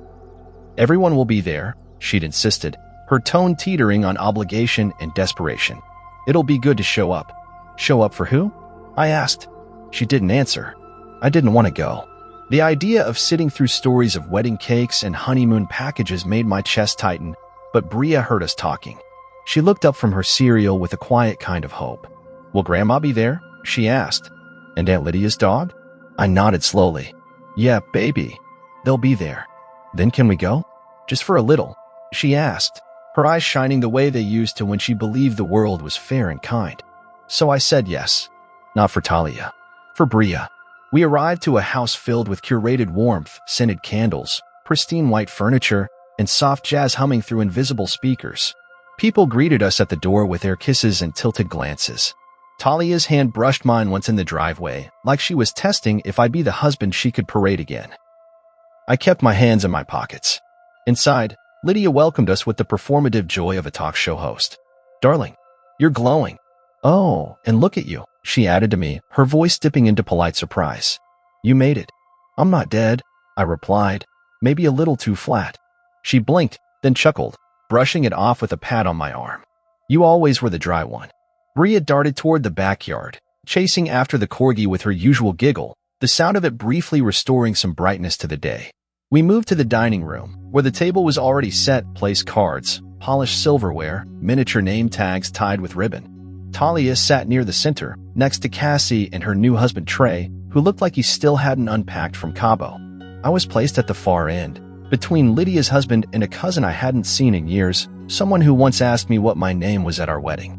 Everyone will be there, she'd insisted, her tone teetering on obligation and desperation. It'll be good to show up. Show up for who? I asked. She didn't answer. I didn't want to go. The idea of sitting through stories of wedding cakes and honeymoon packages made my chest tighten, but Bria heard us talking. She looked up from her cereal with a quiet kind of hope. Will Grandma be there? She asked. And Aunt Lydia's dog? I nodded slowly. Yeah, baby. They'll be there. Then can we go? Just for a little, she asked, her eyes shining the way they used to when she believed the world was fair and kind. So I said yes. Not for Talia. For Bria. We arrived to a house filled with curated warmth, scented candles, pristine white furniture, and soft jazz humming through invisible speakers. People greeted us at the door with their kisses and tilted glances. Talia's hand brushed mine once in the driveway, like she was testing if I'd be the husband she could parade again. I kept my hands in my pockets. Inside, Lydia welcomed us with the performative joy of a talk show host. Darling, you're glowing. Oh, and look at you, she added to me, her voice dipping into polite surprise. You made it. I'm not dead, I replied, maybe a little too flat. She blinked, then chuckled, brushing it off with a pat on my arm. You always were the dry one. Bria darted toward the backyard, chasing after the corgi with her usual giggle, the sound of it briefly restoring some brightness to the day. We moved to the dining room, where the table was already set, placed cards, polished silverware, miniature name tags tied with ribbon. Talia sat near the center, next to Cassie and her new husband Trey, who looked like he still hadn't unpacked from Cabo. I was placed at the far end, between Lydia's husband and a cousin I hadn't seen in years, someone who once asked me what my name was at our wedding.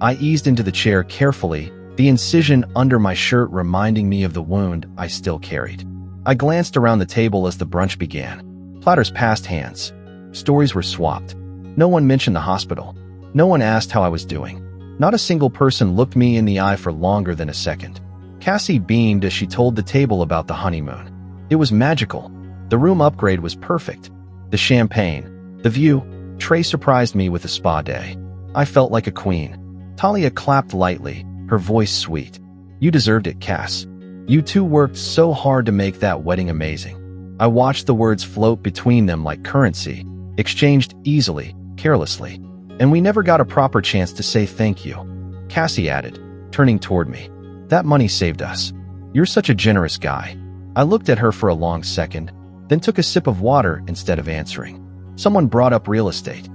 I eased into the chair carefully, the incision under my shirt reminding me of the wound I still carried. I glanced around the table as the brunch began. Platters passed hands. Stories were swapped. No one mentioned the hospital. No one asked how I was doing. Not a single person looked me in the eye for longer than a second. Cassie beamed as she told the table about the honeymoon. It was magical. The room upgrade was perfect. The champagne, the view. Trey surprised me with a spa day. I felt like a queen. Talia clapped lightly, her voice sweet. You deserved it, Cass. You two worked so hard to make that wedding amazing. I watched the words float between them like currency, exchanged easily, carelessly. And we never got a proper chance to say thank you. Cassie added, turning toward me. That money saved us. You're such a generous guy. I looked at her for a long second, then took a sip of water instead of answering. Someone brought up real estate.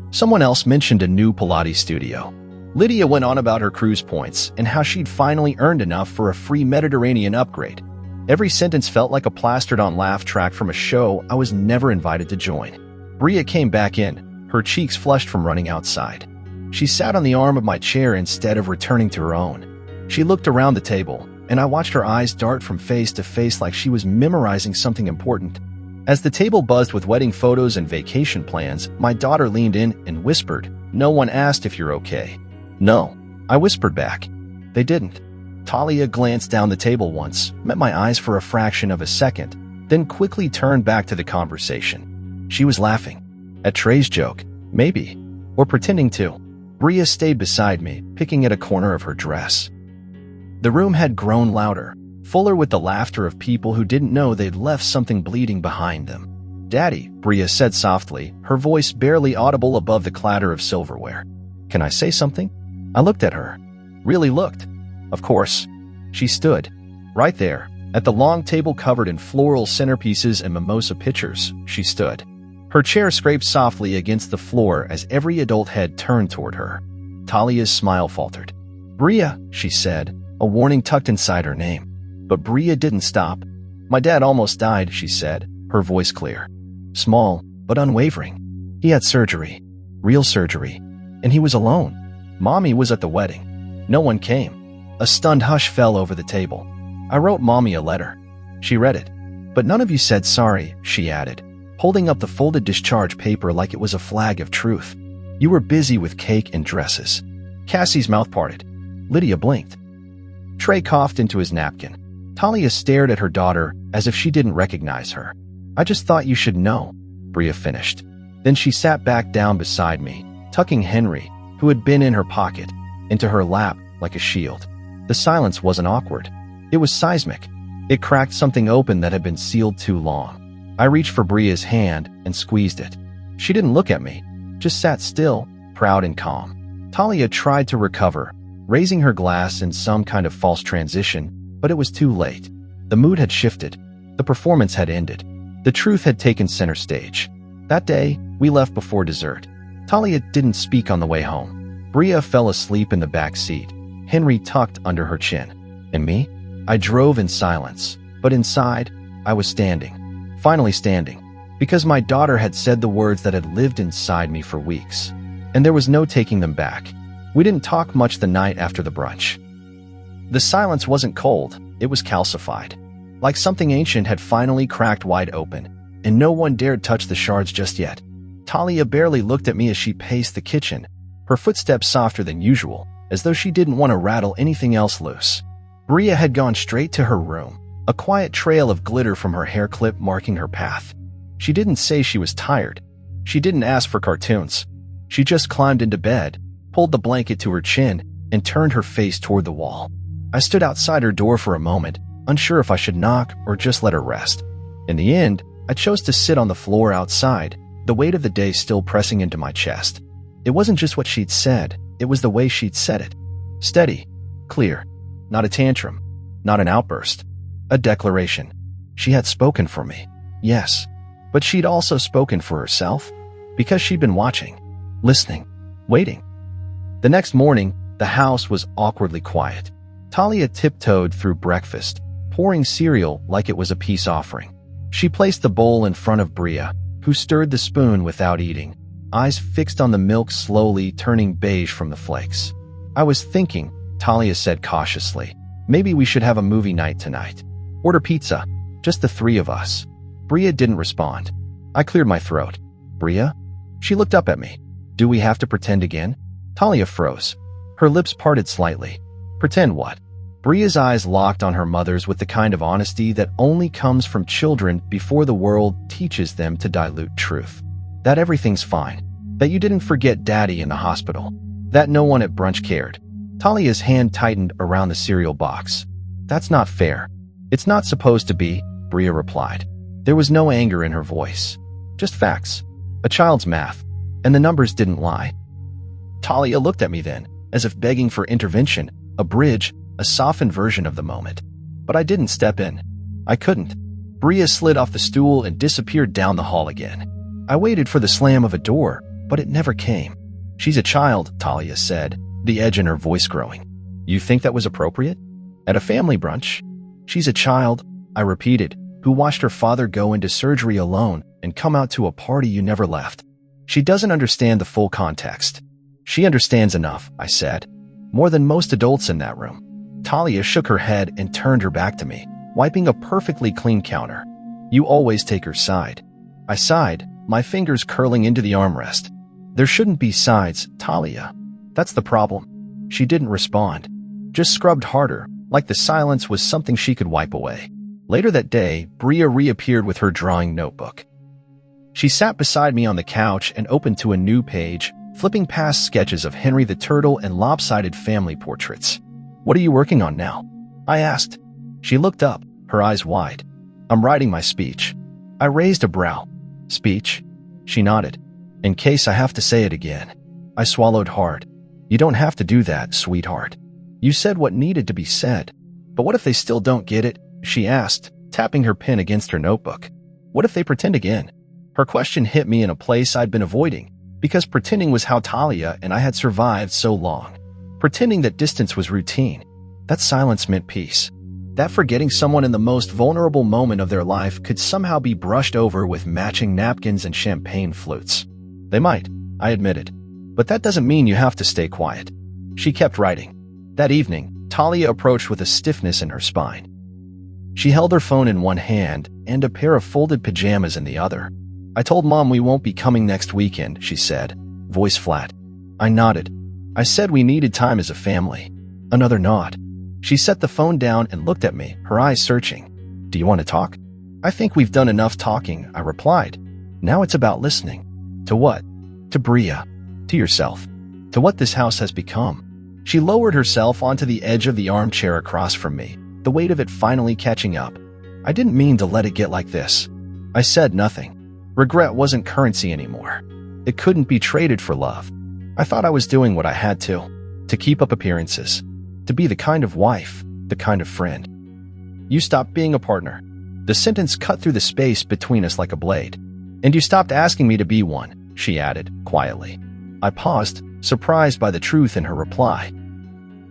Someone else mentioned a new Pilates studio. Lydia went on about her cruise points and how she'd finally earned enough for a free Mediterranean upgrade. Every sentence felt like a plastered-on laugh track from a show I was never invited to join. Bria came back in, her cheeks flushed from running outside. She sat on the arm of my chair instead of returning to her own. She looked around the table, and I watched her eyes dart from face to face like she was memorizing something important. As the table buzzed with wedding photos and vacation plans, my daughter leaned in and whispered, "No one asked if you're okay." No, I whispered back. They didn't. Talia glanced down the table once, met my eyes for a fraction of a second, then quickly turned back to the conversation. She was laughing. At Trey's joke, maybe, or pretending to. Bria stayed beside me, picking at a corner of her dress. The room had grown louder, fuller with the laughter of people who didn't know they'd left something bleeding behind them. Daddy, Bria said softly, her voice barely audible above the clatter of silverware. Can I say something? I looked at her. Really looked. Of course. She stood. Right there, at the long table covered in floral centerpieces and mimosa pitchers, she stood. Her chair scraped softly against the floor as every adult head turned toward her. Talia's smile faltered. Bria, she said, a warning tucked inside her name. But Bria didn't stop. My dad almost died, she said, her voice clear. Small, but unwavering. He had surgery. Real surgery. And he was alone. Mommy was at the wedding. No one came. A stunned hush fell over the table. I wrote Mommy a letter. She read it. But none of you said sorry, she added, holding up the folded discharge paper like it was a flag of truth. You were busy with cake and dresses. Cassie's mouth parted. Lydia blinked. Trey coughed into his napkin. Talia stared at her daughter as if she didn't recognize her. I just thought you should know, Bria finished. Then she sat back down beside me, tucking Henry, who had been in her pocket, into her lap like a shield. The silence wasn't awkward. It was seismic. It cracked something open that had been sealed too long. I reached for Bria's hand and squeezed it. She didn't look at me, just sat still, proud and calm. Talia tried to recover, raising her glass in some kind of false transition, but it was too late. The mood had shifted. The performance had ended. The truth had taken center stage. That day, we left before dessert. Talia didn't speak on the way home. Bria fell asleep in the back seat, Henry tucked under her chin. And me? I drove in silence, but inside, I was standing. Finally standing, because my daughter had said the words that had lived inside me for weeks. And there was no taking them back. We didn't talk much the night after the brunch. The silence wasn't cold, it was calcified. Like something ancient had finally cracked wide open, and no one dared touch the shards just yet. Talia barely looked at me as she paced the kitchen, her footsteps softer than usual, as though she didn't want to rattle anything else loose. Bria had gone straight to her room, a quiet trail of glitter from her hair clip marking her path. She didn't say she was tired. She didn't ask for cartoons. She just climbed into bed, pulled the blanket to her chin, and turned her face toward the wall. I stood outside her door for a moment, unsure if I should knock or just let her rest. In the end, I chose to sit on the floor outside, the weight of the day still pressing into my chest. It wasn't just what she'd said, it was the way she'd said it. Steady, clear, not a tantrum, not an outburst, a declaration. She had spoken for me, yes, but she'd also spoken for herself, because she'd been watching, listening, waiting. The next morning, the house was awkwardly quiet. Talia tiptoed through breakfast, pouring cereal like it was a peace offering. She placed the bowl in front of Bria, who stirred the spoon without eating, eyes fixed on the milk slowly turning beige from the flakes. I was thinking, Talia said cautiously, maybe we should have a movie night tonight. Order pizza, just the three of us. Bria didn't respond. I cleared my throat. Bria? She looked up at me. Do we have to pretend again? Talia froze. Her lips parted slightly. Pretend what? Bria's eyes locked on her mother's with the kind of honesty that only comes from children before the world teaches them to dilute truth. That everything's fine. That you didn't forget Daddy in the hospital. That no one at brunch cared. Talia's hand tightened around the cereal box. That's not fair. It's not supposed to be, Bria replied. There was no anger in her voice. Just facts. A child's math. And the numbers didn't lie. Talia looked at me then, as if begging for intervention, a bridge, a softened version of the moment. But I didn't step in. I couldn't. Bria slid off the stool and disappeared down the hall again. I waited for the slam of a door, but it never came. She's a child, Talia said, the edge in her voice growing. You think that was appropriate? At a family brunch? She's a child, I repeated, who watched her father go into surgery alone and come out to a party you never left. She doesn't understand the full context. She understands enough, I said. More than most adults in that room. Talia shook her head and turned her back to me, wiping a perfectly clean counter. You always take her side. I sighed, my fingers curling into the armrest. There shouldn't be sides, Talia. That's the problem. She didn't respond. Just scrubbed harder, like the silence was something she could wipe away. Later that day, Bria reappeared with her drawing notebook. She sat beside me on the couch and opened to a new page, flipping past sketches of Henry the Turtle and lopsided family portraits. What are you working on now? I asked. She looked up, her eyes wide. I'm writing my speech. I raised a brow. Speech? She nodded. In case I have to say it again. I swallowed hard. You don't have to do that, sweetheart. You said what needed to be said. But what if they still don't get it? She asked, tapping her pen against her notebook. What if they pretend again? Her question hit me in a place I'd been avoiding, because pretending was how Talia and I had survived so long. Pretending that distance was routine. That silence meant peace. That forgetting someone in the most vulnerable moment of their life could somehow be brushed over with matching napkins and champagne flutes. They might, I admitted. But that doesn't mean you have to stay quiet. She kept writing. That evening, Talia approached with a stiffness in her spine. She held her phone in one hand and a pair of folded pajamas in the other. I told Mom we won't be coming next weekend, she said, voice flat. I nodded. I said we needed time as a family. Another nod. She set the phone down and looked at me, her eyes searching. Do you want to talk? I think we've done enough talking, I replied. Now it's about listening. To what? To Bria. To yourself. To what this house has become. She lowered herself onto the edge of the armchair across from me, the weight of it finally catching up. I didn't mean to let it get like this. I said nothing. Regret wasn't currency anymore. It couldn't be traded for love. I thought I was doing what I had to keep up appearances, to be the kind of wife, the kind of friend. You stopped being a partner. The sentence cut through the space between us like a blade. And you stopped asking me to be one, she added, quietly. I paused, surprised by the truth in her reply.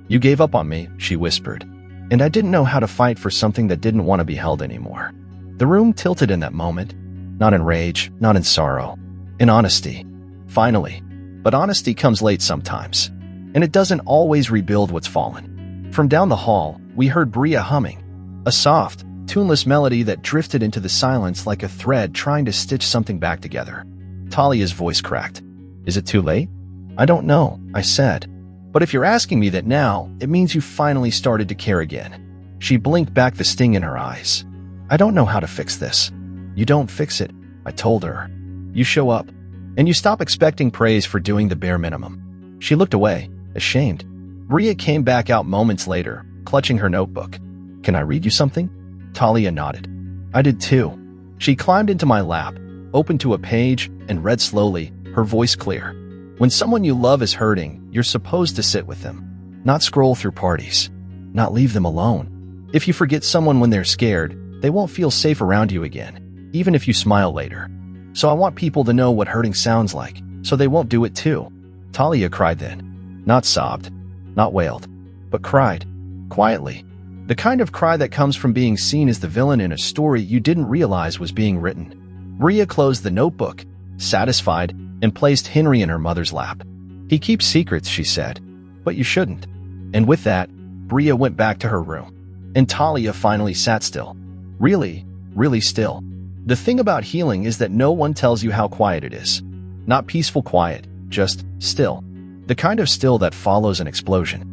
You gave up on me, she whispered. And I didn't know how to fight for something that didn't want to be held anymore. The room tilted in that moment, not in rage, not in sorrow, in honesty. Finally. But honesty comes late sometimes, and it doesn't always rebuild what's fallen. From down the hall, we heard Bria humming, a soft, tuneless melody that drifted into the silence like a thread trying to stitch something back together. Talia's voice cracked. Is it too late? I don't know, I said. But if you're asking me that now, it means you finally started to care again. She blinked back the sting in her eyes. I don't know how to fix this. You don't fix it, I told her. You show up. And you stop expecting praise for doing the bare minimum. She looked away, ashamed. Bria came back out moments later, clutching her notebook. Can I read you something? Talia nodded. I did too. She climbed into my lap, opened to a page, and read slowly, her voice clear. When someone you love is hurting, you're supposed to sit with them, not scroll through parties, not leave them alone. If you forget someone when they're scared, they won't feel safe around you again, even if you smile later. So I want people to know what hurting sounds like, so they won't do it too. Talia cried then. Not sobbed, not wailed, but cried. Quietly. The kind of cry that comes from being seen as the villain in a story you didn't realize was being written. Bria closed the notebook, satisfied, and placed Henry in her mother's lap. He keeps secrets, she said, but you shouldn't. And with that, Bria went back to her room. And Talia finally sat still. Really, really still. The thing about healing is that no one tells you how quiet it is. Not peaceful quiet, just still. The kind of still that follows an explosion.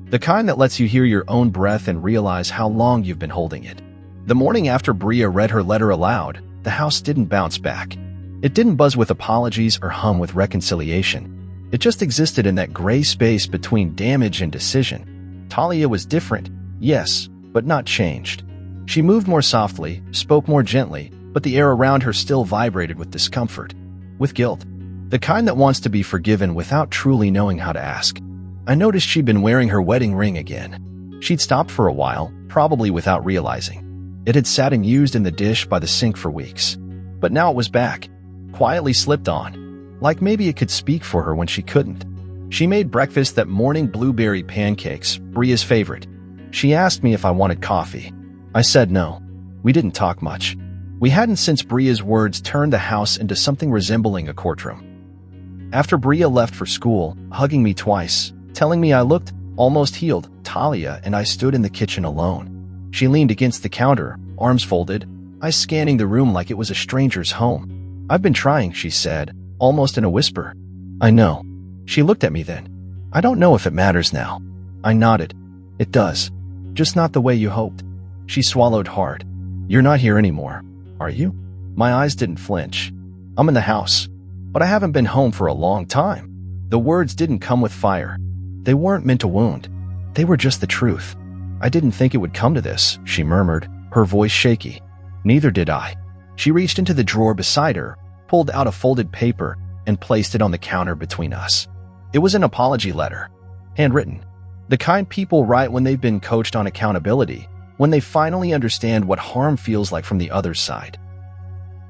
The kind that lets you hear your own breath and realize how long you've been holding it. The morning after Bria read her letter aloud, the house didn't bounce back. It didn't buzz with apologies or hum with reconciliation. It just existed in that gray space between damage and decision. Talia was different, yes, but not changed. She moved more softly, spoke more gently, but the air around her still vibrated with discomfort, with guilt, the kind that wants to be forgiven without truly knowing how to ask. I noticed she'd been wearing her wedding ring again. She'd stopped for a while, probably without realizing. It had sat unused in the dish by the sink for weeks. But now it was back, quietly slipped on, like maybe it could speak for her when she couldn't. She made breakfast that morning, blueberry pancakes, Bria's favorite. She asked me if I wanted coffee. I said no. We didn't talk much. We hadn't since Bria's words turned the house into something resembling a courtroom. After Bria left for school, hugging me twice, telling me I looked almost healed, Talia and I stood in the kitchen alone. She leaned against the counter, arms folded, eyes scanning the room like it was a stranger's home. I've been trying, she said, almost in a whisper. I know. She looked at me then. I don't know if it matters now. I nodded. It does. Just not the way you hoped. She swallowed hard. You're not here anymore, are you? My eyes didn't flinch. I'm in the house, but I haven't been home for a long time. The words didn't come with fire. They weren't meant to wound. They were just the truth. I didn't think it would come to this, she murmured, her voice shaky. Neither did I. She reached into the drawer beside her, pulled out a folded paper, and placed it on the counter between us. It was an apology letter, handwritten. The kind people write when they've been coached on accountability, when they finally understand what harm feels like from the other side.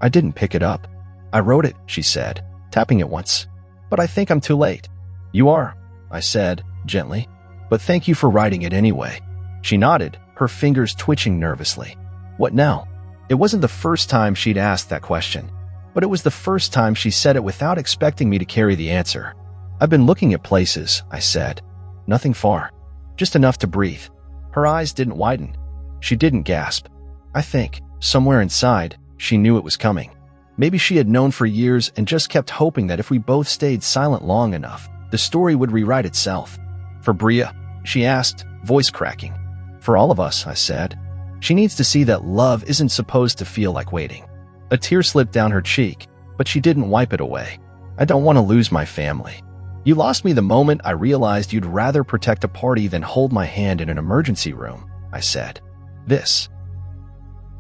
I didn't pick it up. I wrote it, she said, tapping it once. But I think I'm too late. You are, I said, gently. But thank you for writing it anyway. She nodded, her fingers twitching nervously. What now? It wasn't the first time she'd asked that question. but it was the first time she said it without expecting me to carry the answer. I've been looking at places, I said. Nothing far. Just enough to breathe. Her eyes didn't widen. She didn't gasp. I think, somewhere inside, she knew it was coming. Maybe she had known for years and just kept hoping that if we both stayed silent long enough, the story would rewrite itself. For Bria, she asked, voice cracking. For all of us, I said. She needs to see that love isn't supposed to feel like waiting. A tear slipped down her cheek, but she didn't wipe it away. I don't want to lose my family. You lost me the moment I realized you'd rather protect a party than hold my hand in an emergency room, I said. This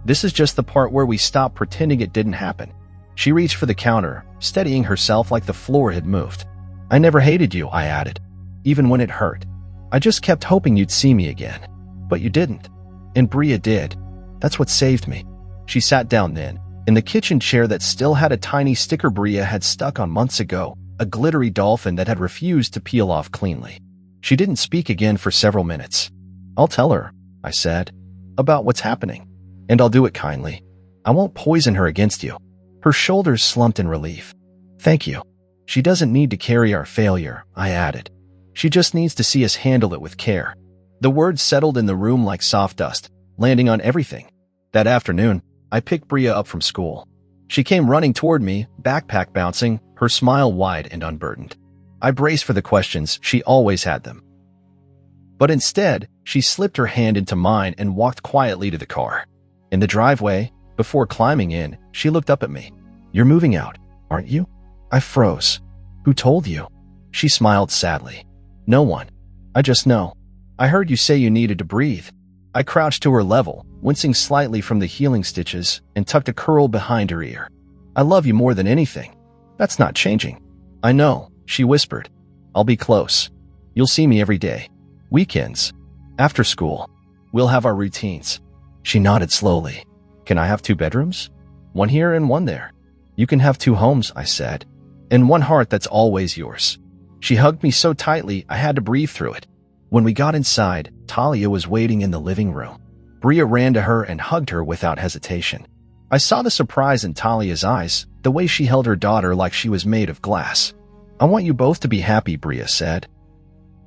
is just the part where we stopped pretending it didn't happen. She reached for the counter, steadying herself like the floor had moved. I never hated you, I added, even when it hurt. I just kept hoping you'd see me again. But you didn't. And Bria did. That's what saved me. She sat down then, in the kitchen chair that still had a tiny sticker Bria had stuck on months ago, a glittery dolphin that had refused to peel off cleanly. She didn't speak again for several minutes. I'll tell her, I said, about what's happening. And I'll do it kindly. I won't poison her against you. Her shoulders slumped in relief. Thank you. She doesn't need to carry our failure, I added. She just needs to see us handle it with care. The words settled in the room like soft dust, landing on everything. That afternoon, I picked Bria up from school. She came running toward me, backpack bouncing, her smile wide and unburdened. I braced for the questions, she always had them. But instead, she slipped her hand into mine and walked quietly to the car. In the driveway, before climbing in, she looked up at me. You're moving out, aren't you? I froze. Who told you? She smiled sadly. No one. I just know. I heard you say you needed to breathe. I crouched to her level, wincing slightly from the healing stitches, and tucked a curl behind her ear. I love you more than anything. That's not changing. I know, she whispered. I'll be close. You'll see me every day. Weekends. After school. We'll have our routines. She nodded slowly. Can I have 2 bedrooms? One here and one there. You can have 2 homes, I said. And one heart that's always yours. She hugged me so tightly I had to breathe through it. When we got inside, Talia was waiting in the living room. Bria ran to her and hugged her without hesitation. I saw the surprise in Talia's eyes, the way she held her daughter like she was made of glass. I want you both to be happy, Bria said.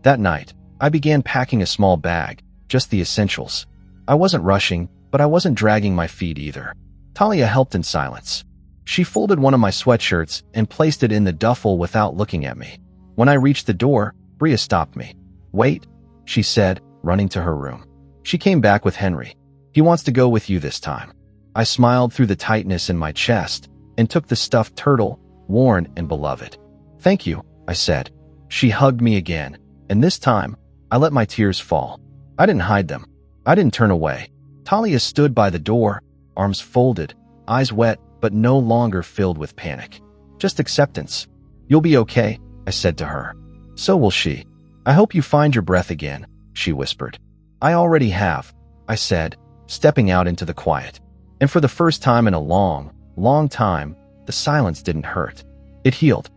That night, I began packing a small bag, just the essentials. I wasn't rushing, but I wasn't dragging my feet either. Talia helped in silence. She folded one of my sweatshirts and placed it in the duffel without looking at me. When I reached the door, Bria stopped me. Wait, she said, running to her room. She came back with Henry. He wants to go with you this time. I smiled through the tightness in my chest and took the stuffed turtle, worn and beloved. Thank you, I said. She hugged me again, and this time, I let my tears fall. I didn't hide them. I didn't turn away. Talia stood by the door, arms folded, eyes wet, but no longer filled with panic. Just acceptance. You'll be okay, I said to her. So will she. I hope you find your breath again, she whispered. I already have, I said, stepping out into the quiet. And for the first time in a long, long time, the silence didn't hurt. It healed.